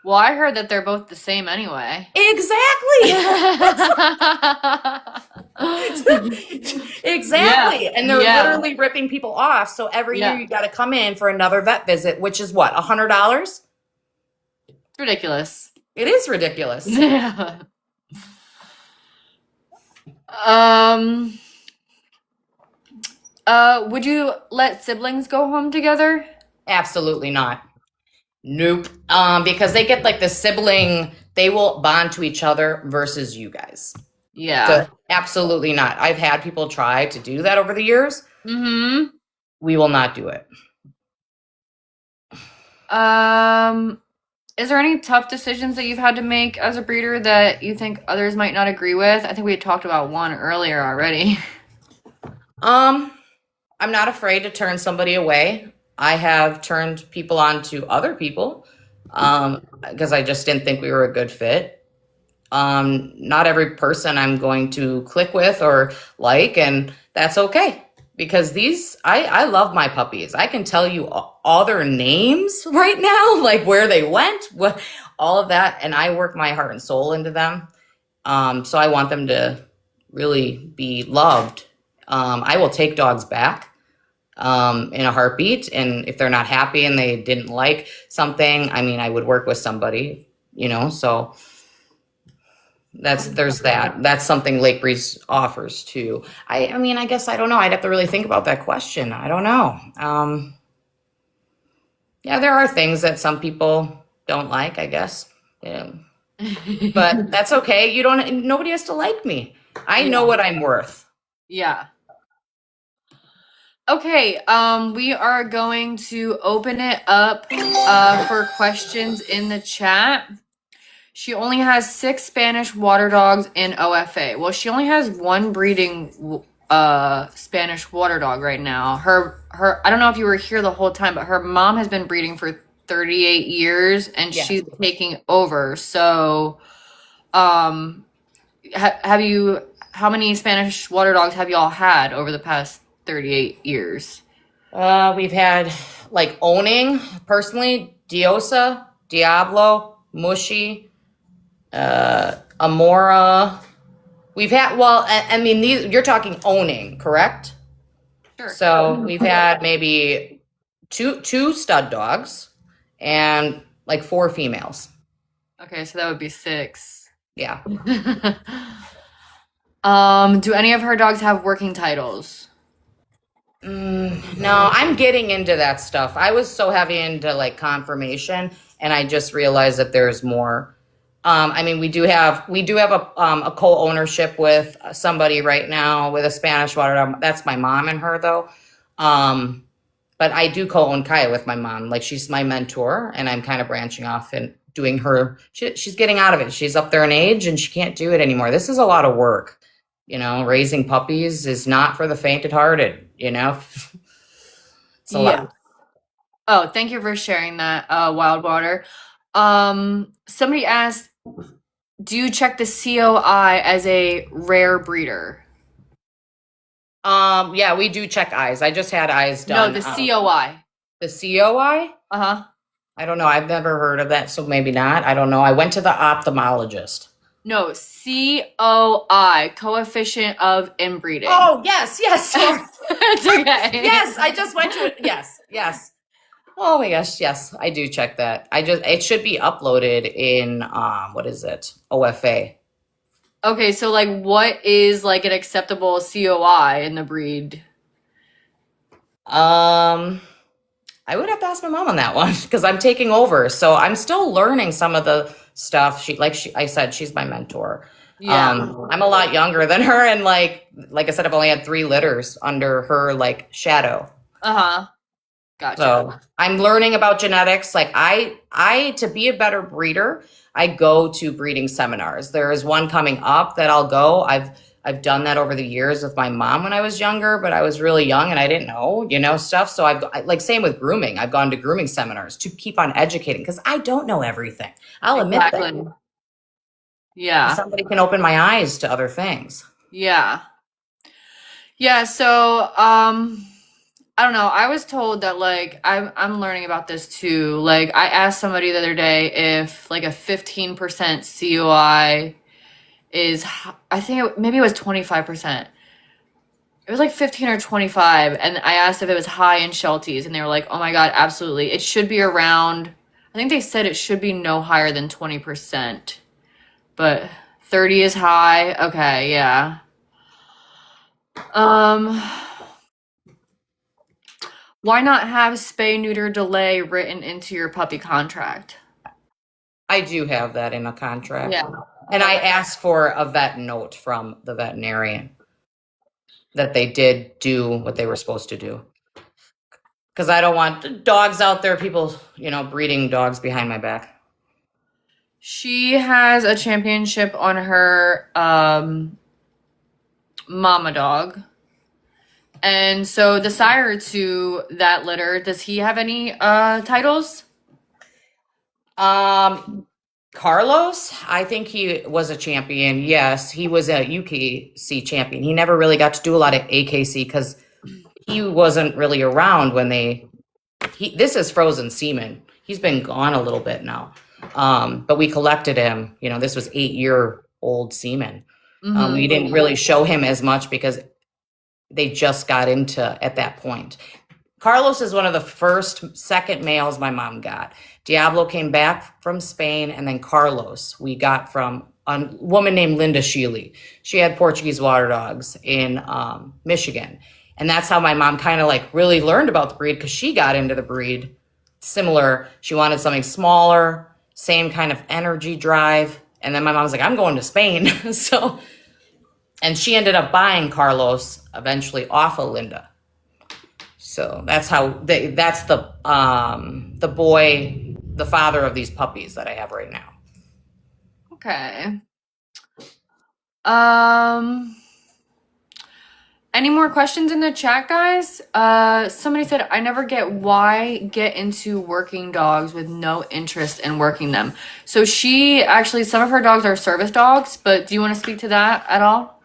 Well, I heard that they're both the same anyway. Exactly. Exactly. Yeah. And they're Yeah. literally ripping people off. So every year you got to come in for another vet visit, which is what, $100? It's ridiculous. It is ridiculous. Yeah. Would you let siblings go home together? Absolutely not. Nope. Because they get like the sibling, they will bond to each other versus you guys. Yeah. So absolutely not. I've had people try to do that over the years. We will not do it. Is there any tough decisions that you've had to make as a breeder that you think others might not agree with? I think we had talked about one earlier already. I'm not afraid to turn somebody away. I have turned people on to other people because I just didn't think we were a good fit. Not every person I'm going to click with or like, and that's okay. Because I love my puppies. I can tell you all their names right now, like where they went, all of that. And I work my heart and soul into them. So I want them to really be loved. I will take dogs back in a heartbeat. And if they're not happy and they didn't like something, I would work with somebody, so there's that. That's something Lakebreeze offers too. I guess I don't know. I'd have to really think about that question. I don't know. Yeah, there are things that some people don't like, I guess. Yeah. But that's okay. Nobody has to like me. I know what I'm worth. Yeah. Okay, we are going to open it up for questions in the chat. She only has 6 Spanish water dogs in OFA. Well, she only has 1 breeding Spanish water dog right now. Her I don't know if you were here the whole time, but her mom has been breeding for 38 years and Yes. she's taking over. So, how many Spanish water dogs have y'all had over the past 38 years? We've had like owning personally, Diosa, Diablo, Mushy, Amora. We've had, you're talking owning, correct? Sure. So we've had maybe two stud dogs and like 4 females. Okay, so that would be 6. Yeah. Do any of her dogs have working titles? No, I'm getting into that stuff. I was so heavy into like confirmation, and I just realized that there's more. We do have a co-ownership with somebody right now with a Spanish water dog. That's my mom and her though. But I do co-own Kaya with my mom. Like, she's my mentor, and I'm kind of branching off and doing her. She's getting out of it. She's up there in age, and she can't do it anymore. This is a lot of work. Raising puppies is not for the faint-hearted. It's a lot. Oh, thank you for sharing that, Wild Water. Somebody asked, do you check the COI as a rare breeder? Yeah, we do check eyes. I just had eyes No, done. the COI. The COI? Uh-huh. I don't know. I've never heard of that, so maybe not. I don't know. I went to the ophthalmologist. No, COI, coefficient of inbreeding. Oh, yes, yes, yes. It's okay. Yes, I just went to it. Yes, yes. Oh my gosh, yes, I do check that. It should be uploaded in what is it? OFA. Okay, so like what is like an acceptable COI in the breed? I would have to ask my mom on that one because I'm taking over. So I'm still learning some of the stuff. I said, she's my mentor. Yeah. I'm a lot younger than her, and like I said, I've only had 3 litters under her like shadow. Uh-huh. Gotcha. So I'm learning about genetics. Like I to be a better breeder, I go to breeding seminars. There is one coming up that I'll go. I've done that over the years with my mom when I was younger, but I was really young and I didn't know, stuff. So like same with grooming. I've gone to grooming seminars to keep on educating because I don't know everything. I'll admit that. Yeah. Somebody can open my eyes to other things. Yeah. Yeah, so I don't know. I was told that like I'm learning about this too. Like I asked somebody the other day if like a 15% COI is I think maybe it was 25%. It was like 15 or 25, and I asked if it was high in Shelties, and they were like, "Oh my God, absolutely. It should be around." I think they said it should be no higher than 20%, but 30 is high. Okay, yeah. Why not have spay neuter delay written into your puppy contract? I do have that in a contract. Yeah. And I asked for a vet note from the veterinarian that they did do what they were supposed to do. Because I don't want dogs out there, people, breeding dogs behind my back. She has a championship on her mama dog. And so the sire to that litter, does he have any titles? Carlos, I think he was a champion. Yes, he was a UKC champion. He never really got to do a lot of AKC because he wasn't really around when this is frozen semen. He's been gone a little bit now. But we collected him. This was 8-year-old semen. Mhm. We didn't really show him as much because they just got into at that point. Carlos is one of the second males my mom got. Diablo came back from Spain, and then Carlos we got from a woman named Linda Sheely. She had Portuguese water dogs in Michigan. And that's how my mom kind of like really learned about the breed, because she got into the breed similar. She wanted something smaller, same kind of energy drive. And then my mom was like, I'm going to Spain. And she ended up buying Carlos eventually off of Linda. So that's that's the boy, the father of these puppies that I have right now. Okay. Any more questions in the chat, guys? Somebody said, I never get why get into working dogs with no interest in working them. So some of her dogs are service dogs, but do you want to speak to that at all?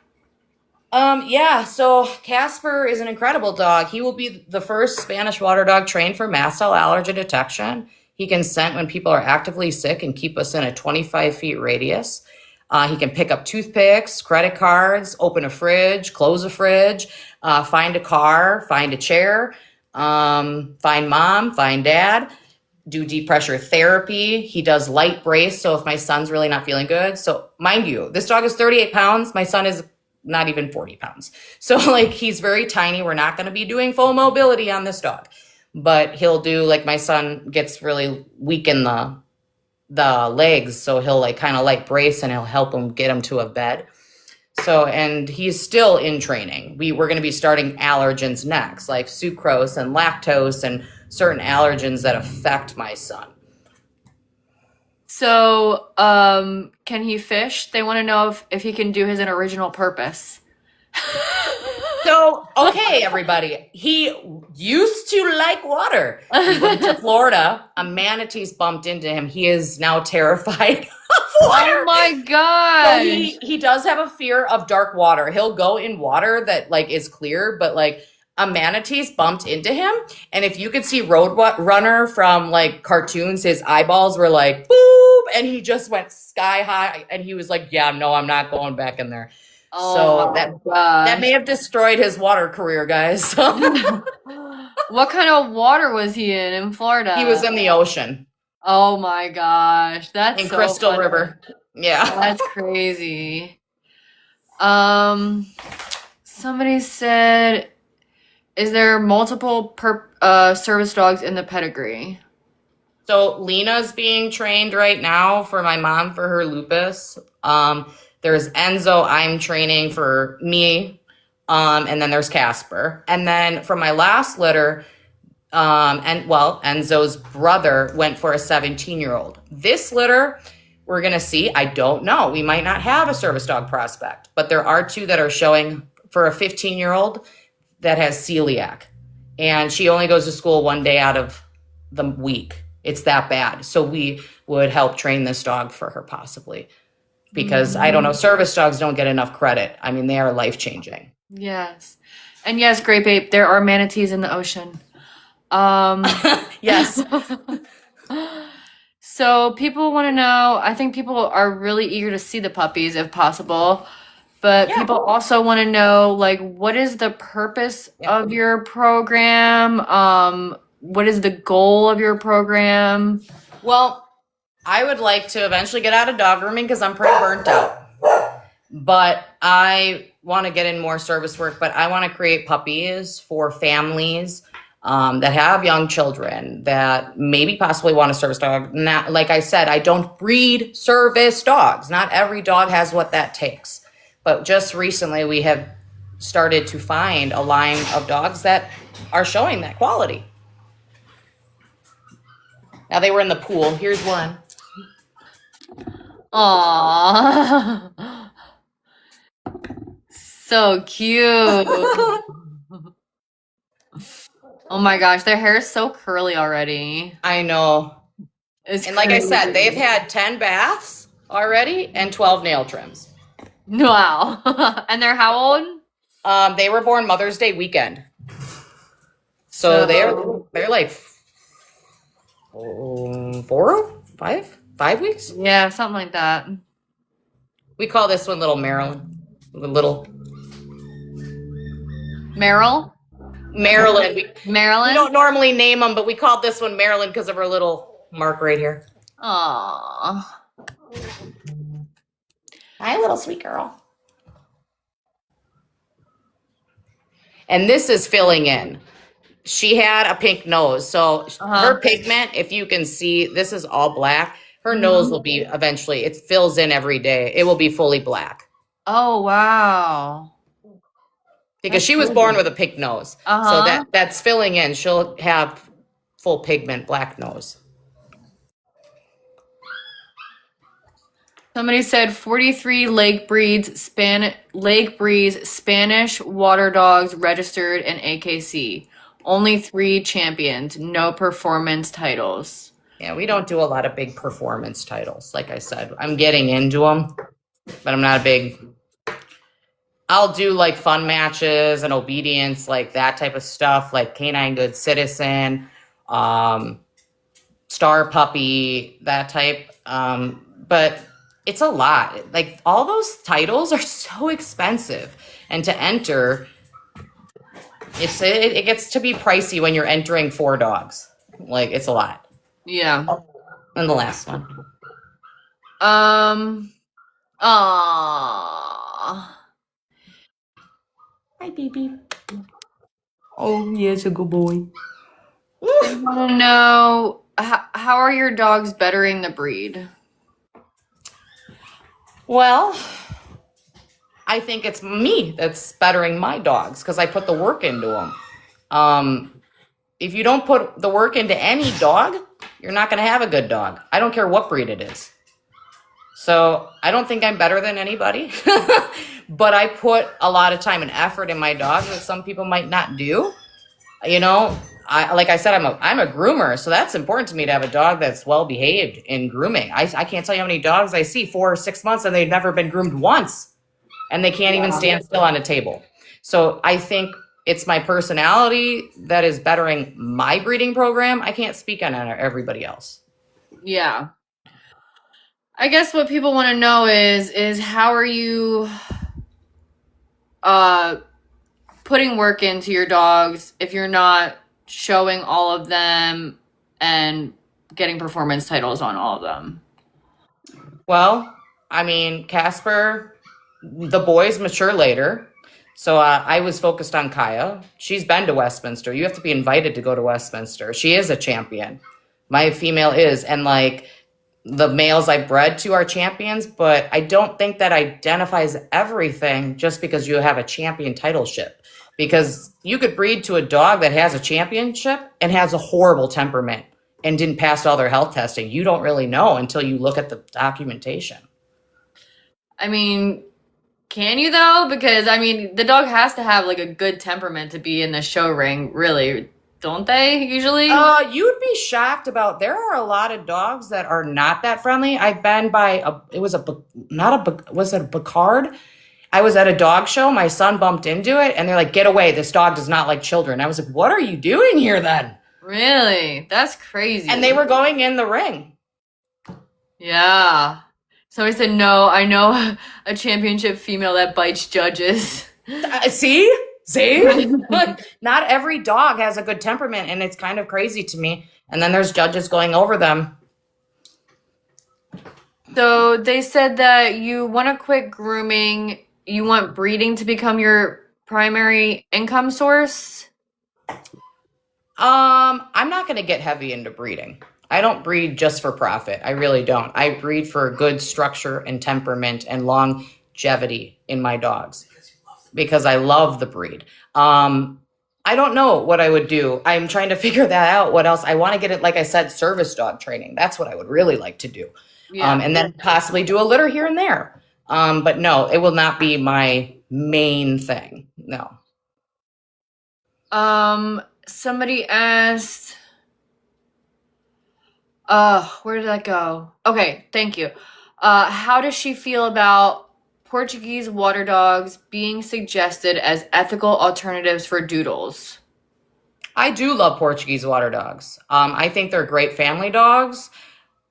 Yeah, so Casper is an incredible dog. He will be the first Spanish water dog trained for mast cell allergen detection. He can scent when people are actively sick and keep us in a 25 feet radius. He can pick up toothpicks, credit cards, open a fridge, close a fridge, find a car, find a chair, find mom, find dad, do deep pressure therapy. He does light brace, so if my son's really not feeling good. So mind you, this dog is 38 pounds. My son is not even 40 pounds. So like he's very tiny. We're not going to be doing full mobility on this dog, but he'll do, like, my son gets really weak in the legs. So he'll like kind of light brace and he'll help him get him to a bed. So, and he's still in training. We're going to be starting allergens next, like sucrose and lactose and certain allergens that affect my son. So, can he fish? They want to know if he can do his original purpose. So, okay, everybody. He used to like water. He went to Florida. A manatee's bumped into him. He is now terrified of water. Oh my So gosh. he does have a fear of dark water. He'll go in water that like is clear, but like a manatee's bumped into him. And if you could see Runner from like cartoons, his eyeballs were like boop, and he just went sky high. And he was like, "Yeah, no, I'm not going back in there." So that may have destroyed his water career, guys. What kind of water was he in Florida? He was in the ocean. Oh my gosh, that's in so Crystal funny. River. Yeah. That's crazy. Somebody said, is there multiple service dogs in the pedigree? So Lena's being trained right now for my mom for her lupus. There's Enzo I'm training for me. And then there's Casper. And then for my last litter, Enzo's brother went for a 17-year-old. This litter, we're going to see. I don't know. We might not have a service dog prospect, but there are 2 that are showing for a 15-year-old that has celiac. And she only goes to school 1 day out of the week. It's that bad. So we would help train this dog for her possibly. Because I don't know, service dogs don't get enough credit. I mean, they are life-changing. Yes. And yes, Grape Ape, there are manatees in the ocean. Yes. So people want to know, I think people are really eager to see the puppies if possible. But people also want to know, like, what is the purpose of your program? What is the goal of your program? Well, I would like to eventually get out of dog grooming because I'm pretty burnt out. But I want to get in more service work, but I want to create puppies for families that have young children that maybe possibly want a service dog. Not, like I said, I don't breed service dogs. Not every dog has what that takes. But just recently we have started to find a line of dogs that are showing that quality. Now they were in the pool. Here's one. Aww. So cute. Oh my gosh, their hair is so curly already. I know. And like I said, they've had 10 baths already and 12 nail trims. Wow. And they're how old? They were born Mother's Day weekend. So they're like 5 weeks? Yeah, something like that. We call this one Little Marilyn. Little Meryl? Marilyn. We Marilyn? don't normally name them, but we called this one Marilyn because of her little mark right here. Aww. Hi, little sweet girl. And this is filling in. She had a pink nose. So her pigment, if you can see, this is all black. Her nose will be eventually, it fills in every day. It will be fully black. Oh, wow. Because she was born with a pink nose. So that's filling in. She'll have full pigment black nose. Somebody said 43 Lakebreeze Spanish water dogs registered in AKC. Only 3 champions, no performance titles. Yeah, we don't do a lot of big performance titles. Like I said, I'm getting into them, but I'm not a big... I'll do like fun matches and obedience, like that type of stuff, like Canine Good Citizen, Star Puppy, that type. But it's a lot. Like all those titles are so expensive, and to enter, it gets to be pricey when you're entering 4 dogs. Like it's a lot. Yeah. And the last one. Hi, baby. Oh, yes, a good boy. I want to know, how are your dogs bettering the breed? Well, I think it's me that's bettering my dogs because I put the work into them. If you don't put the work into any dog, you're not going to have a good dog. I don't care what breed it is. So I don't think I'm better than anybody, but I put a lot of time and effort in my dog that some people might not do. You know, like I said, I'm a groomer, so that's important to me to have a dog that's well behaved in grooming. I can't tell you how many dogs I see 4 or 6 months and they've never been groomed once, and they can't even stand still on a table. So I think it's my personality that is bettering my breeding program. I can't speak on everybody else. Yeah. I guess what people want to know is how are you putting work into your dogs if you're not showing all of them and getting performance titles on all of them? Well, I mean, Casper, the boys mature later. So I was focused on Kaya. She's been to Westminster. You have to be invited to go to Westminster. She is a champion. My female is. And like the males I bred to are champions, but I don't think that identifies everything just because you have a champion titleship. Because you could breed to a dog that has a championship and has a horrible temperament and didn't pass all their health testing. You don't really know until you look at the documentation. I mean, can you though? Because I mean, the dog has to have like a good temperament to be in the show ring, really, don't they? Usually. You'd be shocked about. There are a lot of dogs that are not that friendly. I've been by was it a Bacard? I was at a dog show. My son bumped into it, and they're like, "Get away! This dog does not like children." I was like, "What are you doing here then?" Really? That's crazy. And they were going in the ring. Yeah. So I said, no, I know a championship female that bites judges. See? Not every dog has a good temperament, and it's kind of crazy to me. And then there's judges going over them. So they said that you want to quit grooming. You want breeding to become your primary income source? I'm not going to get heavy into breeding. I don't breed just for profit. I really don't. I breed for good structure and temperament and longevity in my dogs because I love the breed. I don't know what I would do. I'm trying to figure that out. What else? I want to get it, like I said, service dog training. That's what I would really like to do. Yeah. And then possibly do a litter here and there. But no, it will not be my main thing. No. Somebody asked, where did that go? Okay, thank you. How does she feel about Portuguese water dogs being suggested as ethical alternatives for doodles? I do love Portuguese water dogs. I think they're great family dogs.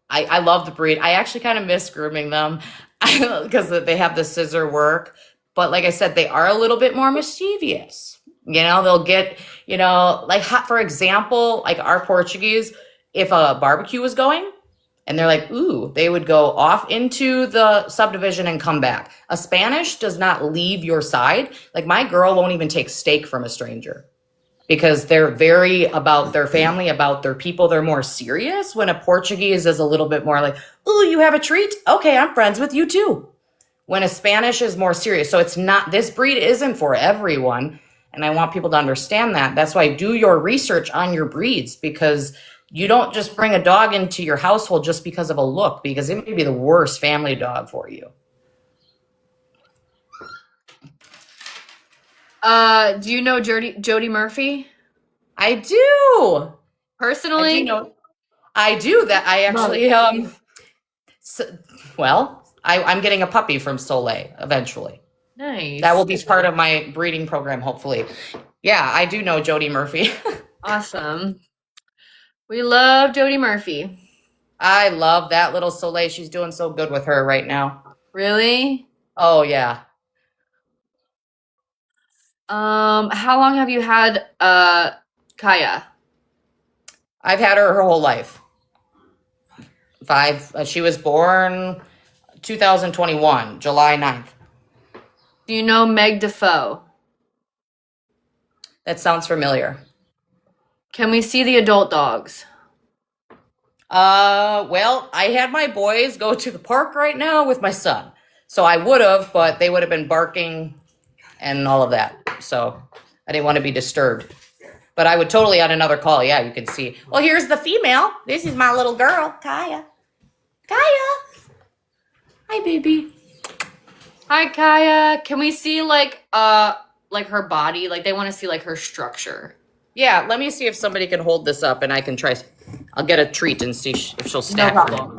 I love the breed. I actually kind of miss grooming them because they have the scissor work. But like I said, they are a little bit more mischievous. You know, they'll get, like for example, like our Portuguese, if a barbecue was going and they're like, ooh, they would go off into the subdivision and come back. A Spanish does not leave your side. Like my girl won't even take steak from a stranger because they're very about their family, about their people. They're more serious. When a Portuguese is a little bit more like, ooh, you have a treat? Okay, I'm friends with you too. When a Spanish is more serious. So it's not, this breed isn't for everyone. And I want people to understand that. That's why do your research on your breeds, because you don't just bring a dog into your household just because of a look, because it may be the worst family dog for you. Do you know Jody Murphy? I do. Personally? I do. That I actually, I'm getting a puppy from Soleil eventually. Nice. That will be part of my breeding program, hopefully. Yeah, I do know Jody Murphy. Awesome. We love Jody Murphy. I love that little Soleil. She's doing so good with her right now. Really? Oh, yeah. How long have you had Kaya? I've had her whole life. She was born 2021, July 9th. Do you know Meg Defoe? That sounds familiar. Can we see the adult dogs? Well, I had my boys go to the park right now with my son. So I would have, but they would have been barking and all of that. So I didn't want to be disturbed. But I would totally on another call. Yeah, you can see. Well, here's the female. This is my little girl, Kaya. Kaya. Hi, baby. Hi, Kaya. Can we see like her body? Like they want to see like her structure. Yeah, let me see if somebody can hold this up and I can try. I'll get a treat and see if she'll No stack. problem.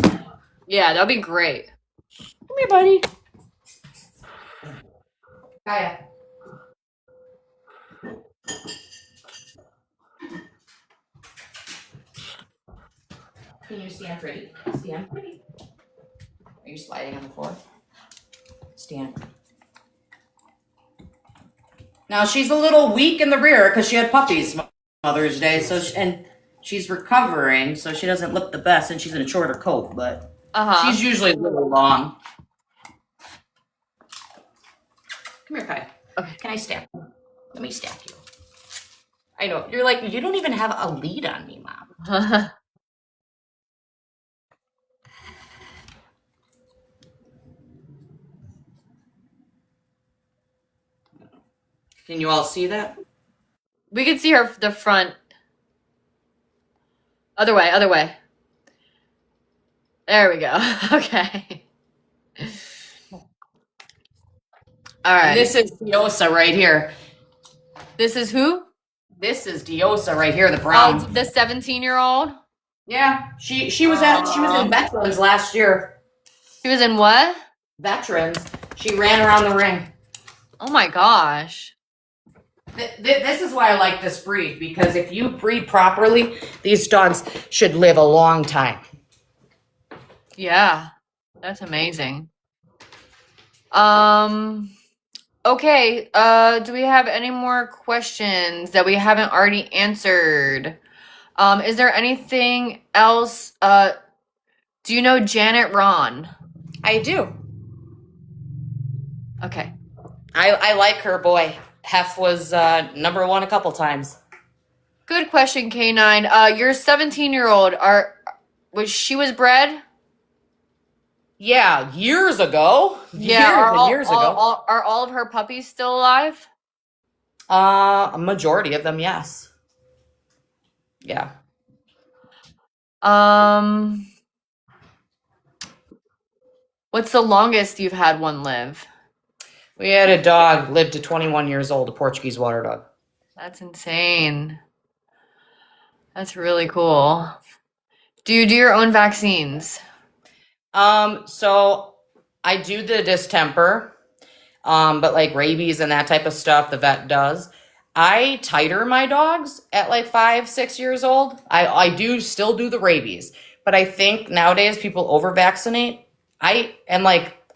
Yeah, that'd be great. Come here, buddy. Kaya. Can you stand pretty? Stand pretty. Are you sliding on the floor? Stand. Now she's a little weak in the rear because she had puppies Mother's Day, so and she's recovering, so she doesn't look the best, and she's in a shorter coat, but she's usually a little long. Come here, Kai. Okay, can I stack you? Let me stack you. I know you're like you don't even have a lead on me, Mom. Can you all see that? We can see her the front. Other way, other way. There we go. Okay. All right. And this is Diosa right here. This is who? This is Diosa right here, the brown. Oh, the 17-year-old? Yeah, she was in Veterans last year. She was in what? Veterans. She ran around the ring. Oh my gosh. This is why I like this breed, because if you breed properly, these dogs should live a long time. Yeah, that's amazing. Okay, do we have any more questions that we haven't already answered? Is there anything else? Do you know Janet Ron? I do. Okay. I like her, boy. Hef was number one a couple times. Good question, K9. Your 17-year-old, she was bred? Yeah, years ago. Yeah, Years ago. Are all of her puppies still alive? A majority of them, yes. Yeah. What's the longest you've had one live? We had a dog live to 21 years old, a Portuguese water dog. That's insane. That's really cool. Do you do your own vaccines? So I do the distemper, but like rabies and that type of stuff, the vet does. I titer my dogs at like 5, 6 years old. I do still do the rabies, but I think nowadays people over vaccinate. I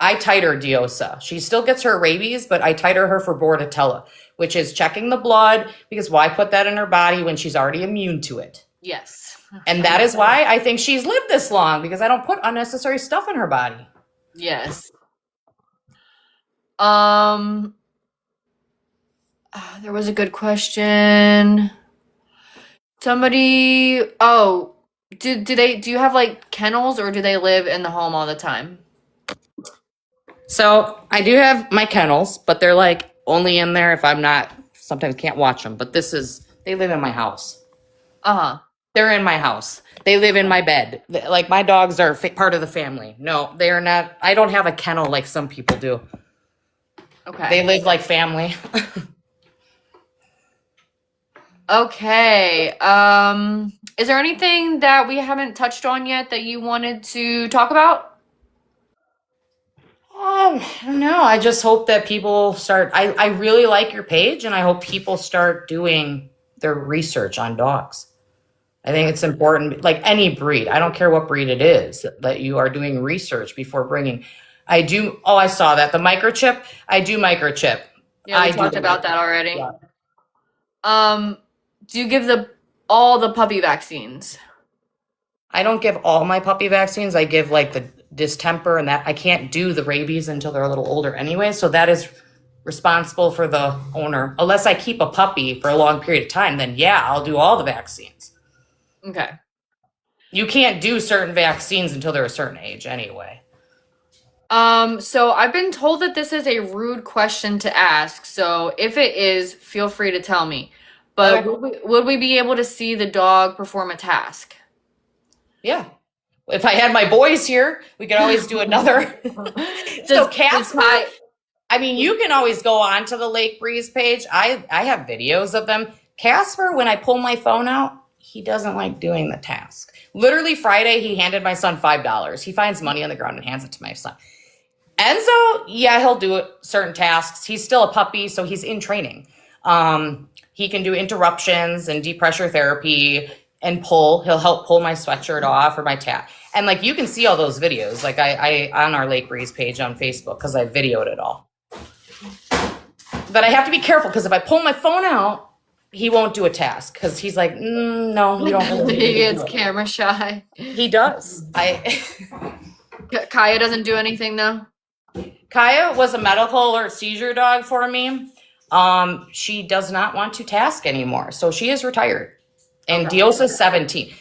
titer Diosa. She still gets her rabies, but I titer her for Bordetella, which is checking the blood, because why put that in her body when she's already immune to it? Yes. And that is why I think she's lived this long, because I don't put unnecessary stuff in her body. Yes. There was a good question. Somebody, do you have like kennels, or do they live in the home all the time? So I do have my kennels, but they're like only in there if I'm not, sometimes can't watch them. But they live in my house. They're in my house. They live in my bed. Like my dogs are part of the family. No, they are not. I don't have a kennel like some people do. Okay. They live like family. Okay. Is there anything that we haven't touched on yet that you wanted to talk about? I don't know. I just hope that people start. I really like your page, and I hope people start doing their research on dogs. I think it's important, like any breed. I don't care what breed it is, that you are doing research before bringing. I saw that. The microchip. I do microchip. Yeah, we talked about that already. Yeah. Do you give all the puppy vaccines? I don't give all my puppy vaccines. I give like the distemper, and that I can't do the rabies until they're a little older anyway. So that is responsible for the owner. Unless I keep a puppy for a long period of time, then yeah, I'll do all the vaccines. Okay. You can't do certain vaccines until they're a certain age anyway. So I've been told that this is a rude question to ask. So if it is, feel free to tell me. But Okay. would we be able to see the dog perform a task? Yeah. If I had my boys here, we could always do another. So Casper, I mean, you can always go on to the Lakebreeze page. I have videos of them. Casper, when I pull my phone out, he doesn't like doing the task. Literally Friday, he handed my son $5. He finds money on the ground and hands it to my son. Enzo, yeah, he'll do certain tasks. He's still a puppy, so he's in training. He can do interruptions and deep pressure therapy and pull. He'll help pull my sweatshirt off or my tap. And like you can see all those videos, like I on our Lakebreeze page on Facebook because I videoed it all. But I have to be careful because if I pull my phone out, he won't do a task because he's like, no, you don't. Really He gets camera shy. He does. Kaya doesn't do anything though. Kaya was a medical or seizure dog for me. She does not want to task anymore, so she is retired. And Diosa's 17.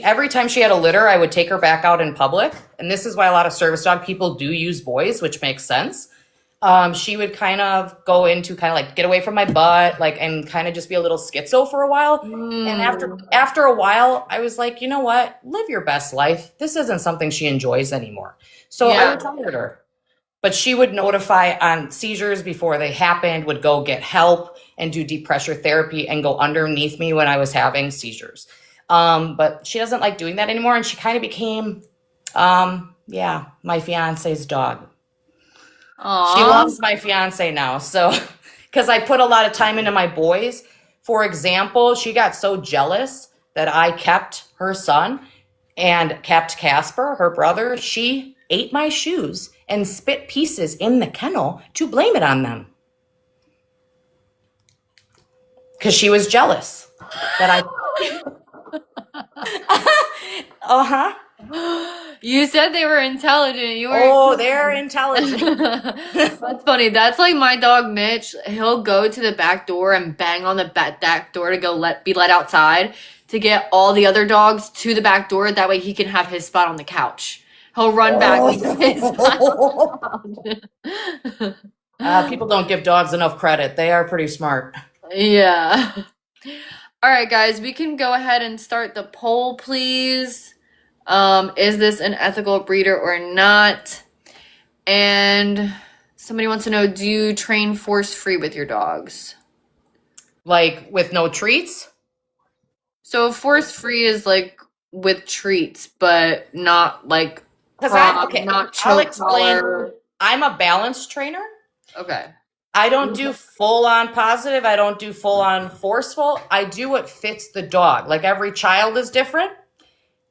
Every time she had a litter, I would take her back out in public, and this is why a lot of service dog people do use boys, which makes sense. She would kind of go into kind of like get away from my butt, like, and kind of just be a little schizo for a while. And after a while, I was like, you know what? Live your best life. This isn't something she enjoys anymore. So I retired her. But she would notify on seizures before they happened, would go get help and do deep pressure therapy and go underneath me when I was having seizures. But she doesn't like doing that anymore. And she kind of became, my fiance's dog. Aww. She loves my fiance now. So, because I put a lot of time into my boys. For example, she got so jealous that I kept her son and kept Casper, her brother. She ate my shoes and spit pieces in the kennel to blame it on them. Because she was jealous that I... You said they were intelligent. They're intelligent. That's funny. That's like my dog Mitch. He'll go to the back door and bang on the back door to be let outside to get all the other dogs to the back door. That way he can have his spot on the couch. He'll run back with his spot. People don't give dogs enough credit. They are pretty smart. Yeah. All right, guys, we can go ahead and start the poll, please. Is this an ethical breeder or not? And somebody wants to know, do you train force-free with your dogs? Like with no treats? So force-free is like with treats, but not like not choke I'll explain. collar. I'm a balance trainer. Okay. I don't do full on positive. I don't do full on forceful. I do what fits the dog. Like every child is different.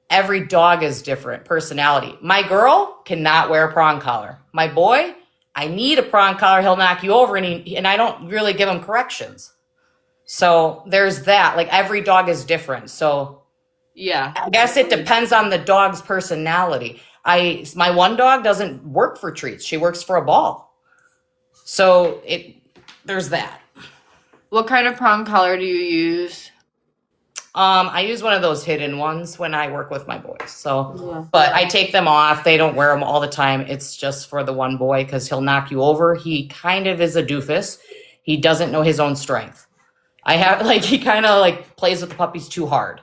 Every dog is different personality. My girl cannot wear a prong collar. My boy, I need a prong collar. He'll knock you over, and I don't really give him corrections. So there's that. Like every dog is different. So yeah, I guess it depends on the dog's personality. My one dog doesn't work for treats. She works for a ball. So there's that. What kind of prong collar do you use? I use one of those hidden ones when I work with my boys. So, but I take them off. They don't wear them all the time. It's just for the one boy because he'll knock you over. He kind of is a doofus. He doesn't know his own strength. He kind of plays with the puppies too hard.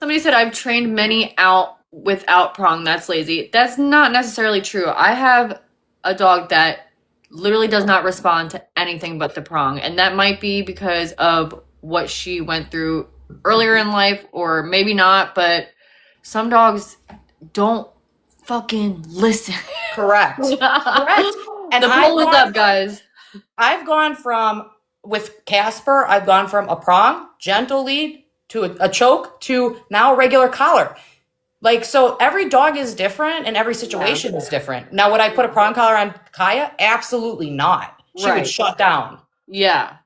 Somebody said I've trained many out without prong. That's lazy. That's not necessarily true. I have a dog that literally does not respond to anything but the prong. And that might be because of what she went through earlier in life, or maybe not, but some dogs don't fucking listen. Correct. And the poll is up, guys. I've gone from, with Casper, I've gone from a prong, gentle lead, to a choke, to now a regular collar. So every dog is different and every situation is different. Now, would I put a prong collar on Kaya? Absolutely not. She would shut down. Yeah.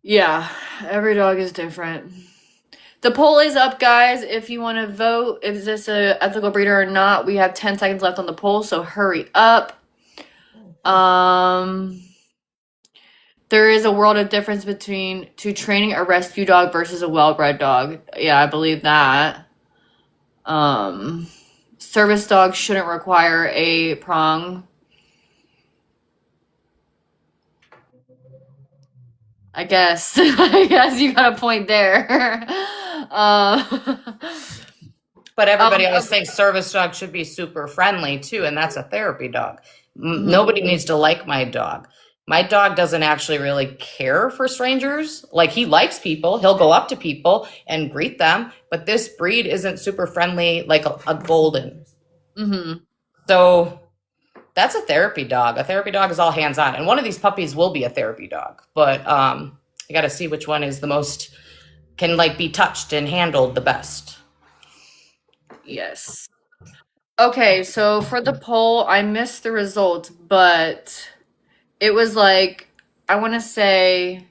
Yeah, every dog is different. The poll is up, guys. If you want to vote, is this an ethical breeder or not? We have 10 seconds left on the poll, so hurry up. There is a world of difference between training a rescue dog versus a well-bred dog. Yeah, I believe that. Service dogs shouldn't require a prong. I guess you got a point there. But everybody always thinks service dogs should be super friendly too, and that's a therapy dog. Nobody needs to like my dog. My dog doesn't actually really care for strangers. Like, he likes people. He'll go up to people and greet them. But this breed isn't super friendly like a golden. So that's a therapy dog. A therapy dog is all hands on. And one of these puppies will be a therapy dog. But you got to see which one is the most, can like be touched and handled the best. Yes. Okay, so for the poll, I missed the results, but it was like, I want to say,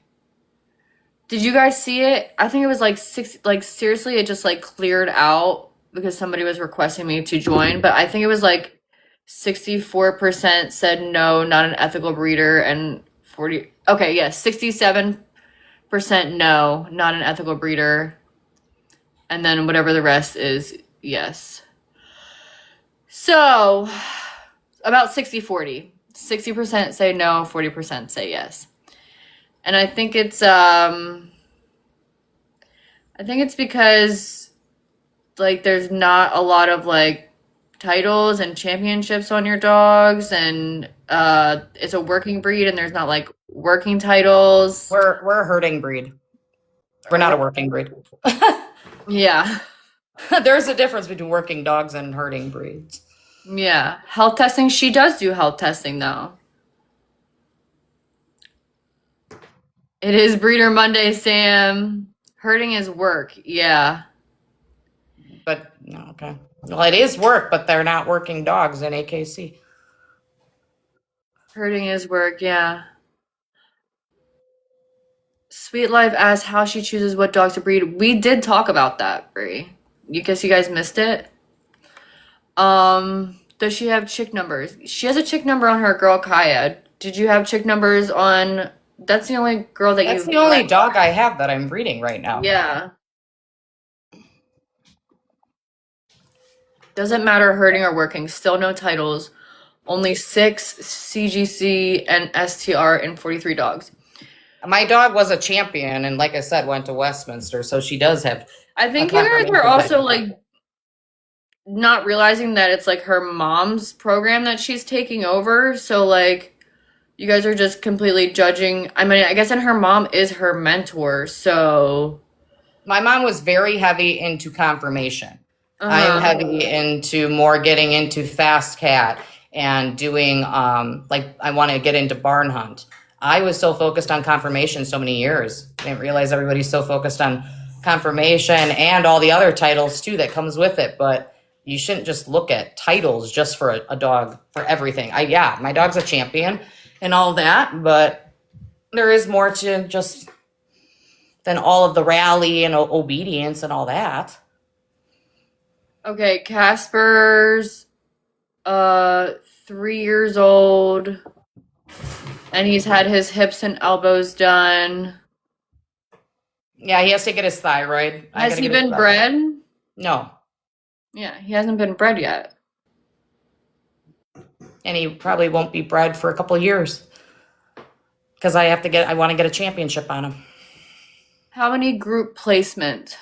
did you guys see it? I think it was like seriously, it just like cleared out because somebody was requesting me to join, but I think it was like 64% said no, not an ethical breeder, and 67% no, not an ethical breeder, and then whatever the rest is, yes. So, about 60-40. 60% say no, 40% say yes. And I think it's because like there's not a lot of like titles and championships on your dogs, and it's a working breed and there's not like working titles. We're a herding breed. We're not a working breed. Yeah. There's a difference between working dogs and herding breeds. Yeah. Health testing. She does do health testing though. It is Breeder Monday, Sam. Herding is work. Yeah. But no, okay. Well, it is work, but they're not working dogs in AKC. Herding is work, yeah. Sweet Life asked how she chooses what dogs to breed. We did talk about that, Brie. You guess you guys missed it. Does she have chick numbers? She has a chick number on her girl Kaya. Did you have chick numbers on? That's the only girl that That's the only dog I have that I'm breeding right now. Yeah. Doesn't matter herding or working. Still no titles. Only 6 CGC and STR and 43 dogs. My dog was a champion, and like I said, went to Westminster, so she does have. I think you guys are also like not realizing that it's like her mom's program that she's taking over. So like you guys are just completely judging. I mean, I guess, and her mom is her mentor. So my mom was very heavy into confirmation. I am heavy into more getting into fast cat and doing like I want to get into barn hunt. I was so focused on confirmation so many years. I didn't realize everybody's so focused on confirmation and all the other titles too that comes with it. But you shouldn't just look at titles just for a dog for everything. My dog's a champion and all that, but there is more to just than all of the rally and obedience and all that. okay, Casper's 3 years old, and he's had his hips and elbows done. Yeah, he has to get his thyroid. Has he been bred? No. Yeah, he hasn't been bred yet. And he probably won't be bred for a couple of years. Because I want to get a championship on him. How many group placement?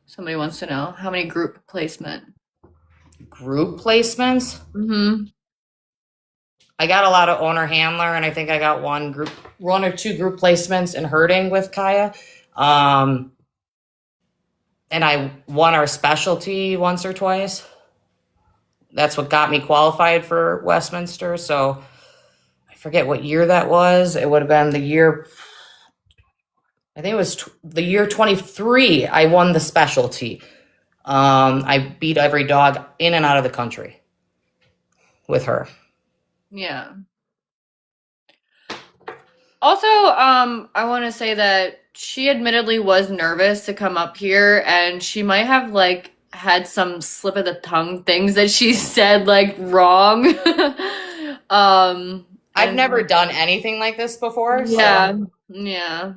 Somebody wants to know. How many group placement? Group placements? Mm-hmm. I got a lot of owner handler, and I think I got one or two group placements in herding with Kaya. And I won our specialty once or twice. That's what got me qualified for Westminster. So I forget what year that was. It would have been the year, I think it was the year 23. I won the specialty. I beat every dog in and out of the country with her. Yeah. Also, I want to say that she admittedly was nervous to come up here, and she might have like had some slip of the tongue things that she said like wrong. I've never done anything like this before. Yeah. So. Yeah.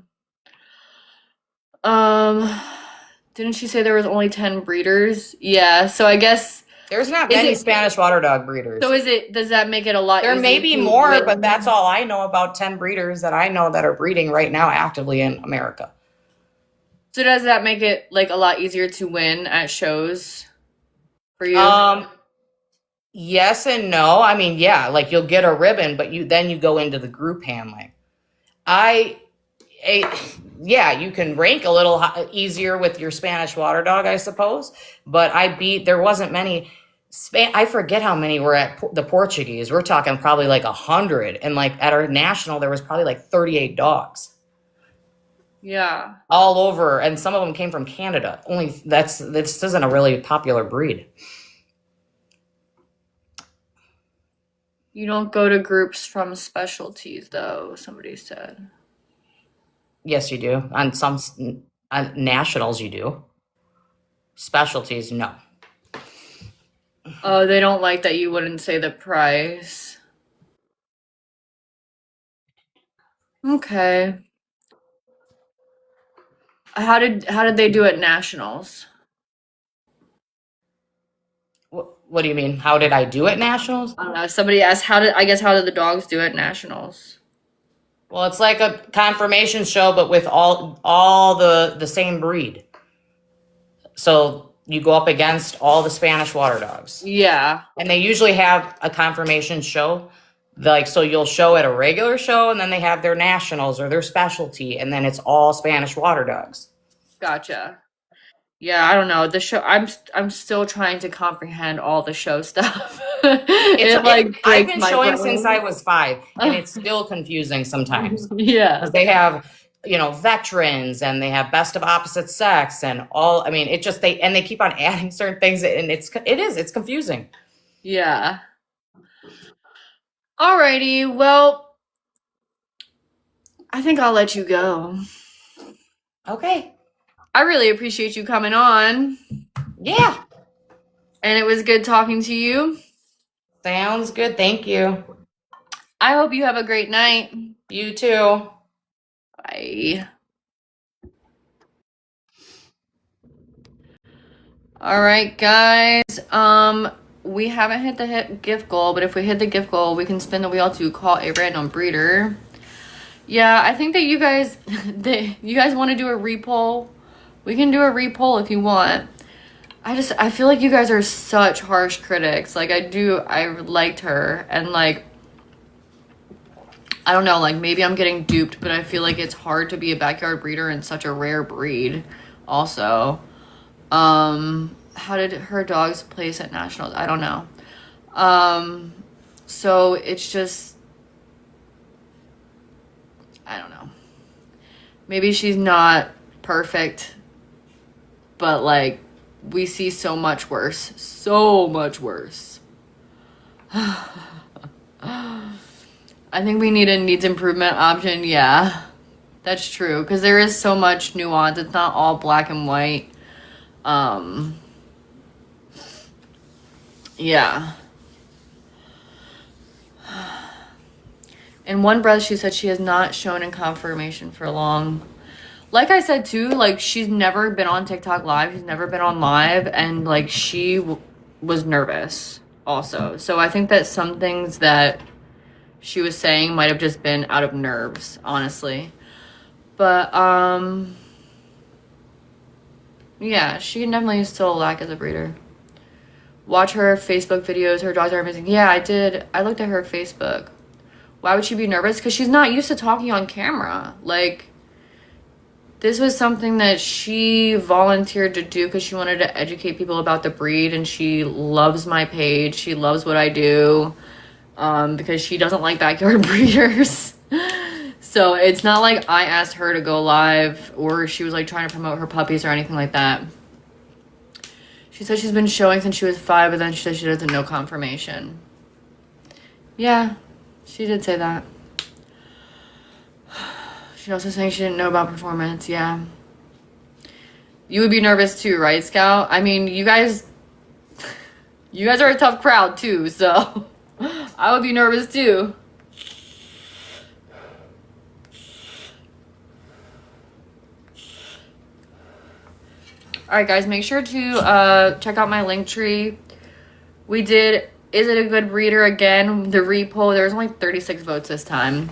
Didn't she say there was only 10 breeders? Yeah. So I guess there's not many Spanish water dog breeders. So does that make it a lot There may be more, but that's all I know about 10 breeders that I know that are breeding right now actively in America. So does that make it like a lot easier to win at shows for you? Yes and no. I mean, yeah, like you'll get a ribbon, but you go into the group handling. Yeah, you can rank a little easier with your Spanish water dog, I suppose. But there wasn't many. I forget how many were at the Portuguese. We're talking probably like 100, and like at our national, there was probably like 38 dogs. Yeah. All over, and some of them came from Canada. This isn't a really popular breed. You don't go to groups from specialties, though, somebody said. Yes, you do. On nationals, you do. Specialties, no. Oh, they don't like that you wouldn't say the price. Okay. How did they do at nationals? What do you mean? How did I do at nationals? I don't know. Somebody asked how did the dogs do at nationals? Well, it's like a confirmation show, but with all the same breed. So you go up against all the Spanish water dogs. Yeah. And they usually have a confirmation show. Like, so you'll show at a regular show, and then they have their nationals or their specialty, and then it's all Spanish water dogs. Gotcha. Yeah, I don't know. The show I'm still trying to comprehend all the show stuff. I've breaks been my showing brain. since I was 5, and it's still confusing sometimes. Yeah. Because they have, veterans, and they have best of opposite sex, and all. I mean, they keep on adding certain things, and it's confusing. Yeah. Alrighty, well, I think I'll let you go. Okay. I really appreciate you coming on. Yeah. And it was good talking to you. Sounds good. Thank you. I hope you have a great night. You too. Bye. All right, guys. We haven't hit the gift goal, but if we hit the gift goal, we can spin the wheel to call a random breeder. Yeah, I think that you guys want to do a repoll. We can do a repoll if you want. I feel like you guys are such harsh critics. Like, I liked her, and like, I don't know, like maybe I'm getting duped, but I feel like it's hard to be a backyard breeder in such a rare breed also. How did her dogs place at nationals? I don't know. So it's just, I don't know. Maybe she's not perfect, but like we see so much worse. So much worse. I think we need a needs improvement option. Yeah, that's true. Because there is so much nuance. It's not all black and white. Yeah. In one breath, she said she has not shown in confirmation for long. Like I said, too, like, she's never been on TikTok Live. She's never been on live. And, like, she was nervous also. So I think that some things that she was saying might have just been out of nerves, honestly. But, yeah, she can definitely still lack as a breeder. Watch her Facebook videos. Her dogs are amazing. Yeah, I did. I looked at her Facebook. Why would she be nervous? Because she's not used to talking on camera. Like, this was something that she volunteered to do because she wanted to educate people about the breed, and she loves my page. She loves what I do because she doesn't like backyard breeders. So it's not like I asked her to go live or she was like trying to promote her puppies or anything like that. She said she's been showing since she was 5, but then she said she doesn't know confirmation. Yeah, she did say that. She's also saying she didn't know about performance. Yeah. You would be nervous too, right, Scout? I mean, you guys are a tough crowd too, so I would be nervous too. Alright guys, make sure to check out my link tree. We did Is It a Good Breeder again, the repoll. There was only 36 votes this time.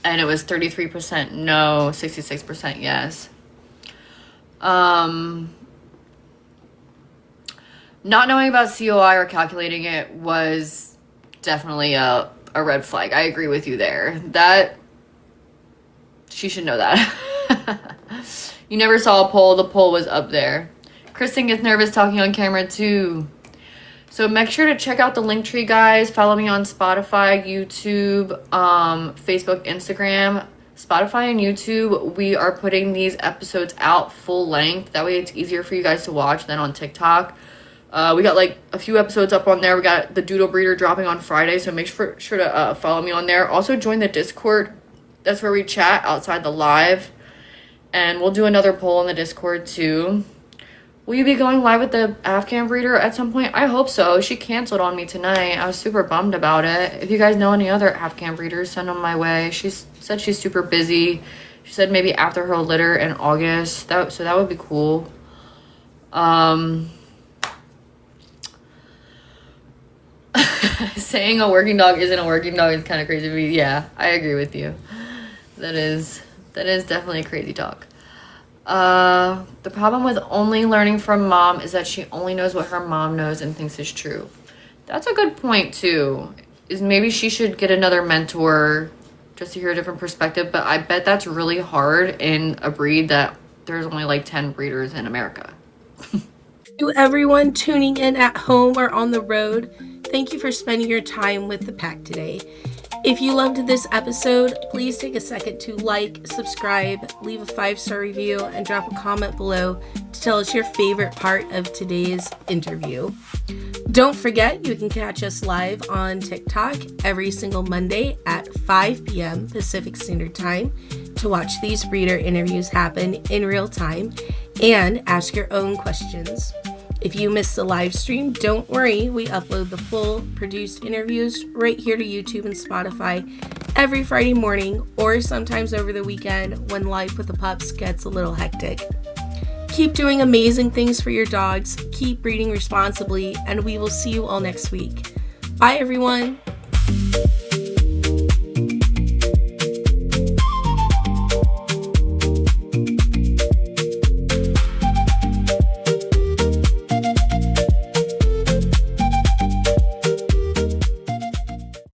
And it was 33% no, 66% yes. Not knowing about COI or calculating it was definitely a red flag. I agree with you there. That she should know that. You never saw a poll. The poll was up there. Kristen gets nervous talking on camera too. So make sure to check out the link tree, guys. Follow me on Spotify, YouTube, Facebook, Instagram. Spotify and YouTube, we are putting these episodes out full length. That way it's easier for you guys to watch than on TikTok. We got like a few episodes up on there. We got the Doodle Breeder dropping on Friday, so make sure to follow me on there. Also join the Discord. That's where we chat outside the live. And we'll do another poll on the Discord too. Will you be going live with the Afghan breeder at some point? I hope so. She canceled on me tonight. I was super bummed about it. If you guys know any other Afghan breeders, send them my way. She said she's super busy. She said maybe after her litter in August. So that would be cool. Saying a working dog isn't a working dog is kind of crazy to me. Yeah, I agree with you. That is definitely a crazy talk. The problem with only learning from mom is that she only knows what her mom knows and thinks is true. That's a good point too. Is maybe she should get another mentor just to hear a different perspective, but I bet that's really hard in a breed that there's only like 10 breeders in America. To everyone tuning in at home or on the road, thank you for spending your time with the pack today. If you loved this episode, please take a second to like, subscribe, leave a 5-star review, and drop a comment below to tell us your favorite part of today's interview. Don't forget, you can catch us live on TikTok every single Monday at 5 p.m. Pacific Standard Time to watch these breeder interviews happen in real time and ask your own questions. If you missed the live stream, don't worry, we upload the full produced interviews right here to YouTube and Spotify every Friday morning or sometimes over the weekend when life with the pups gets a little hectic. Keep doing amazing things for your dogs, keep breeding responsibly, and we will see you all next week. Bye everyone!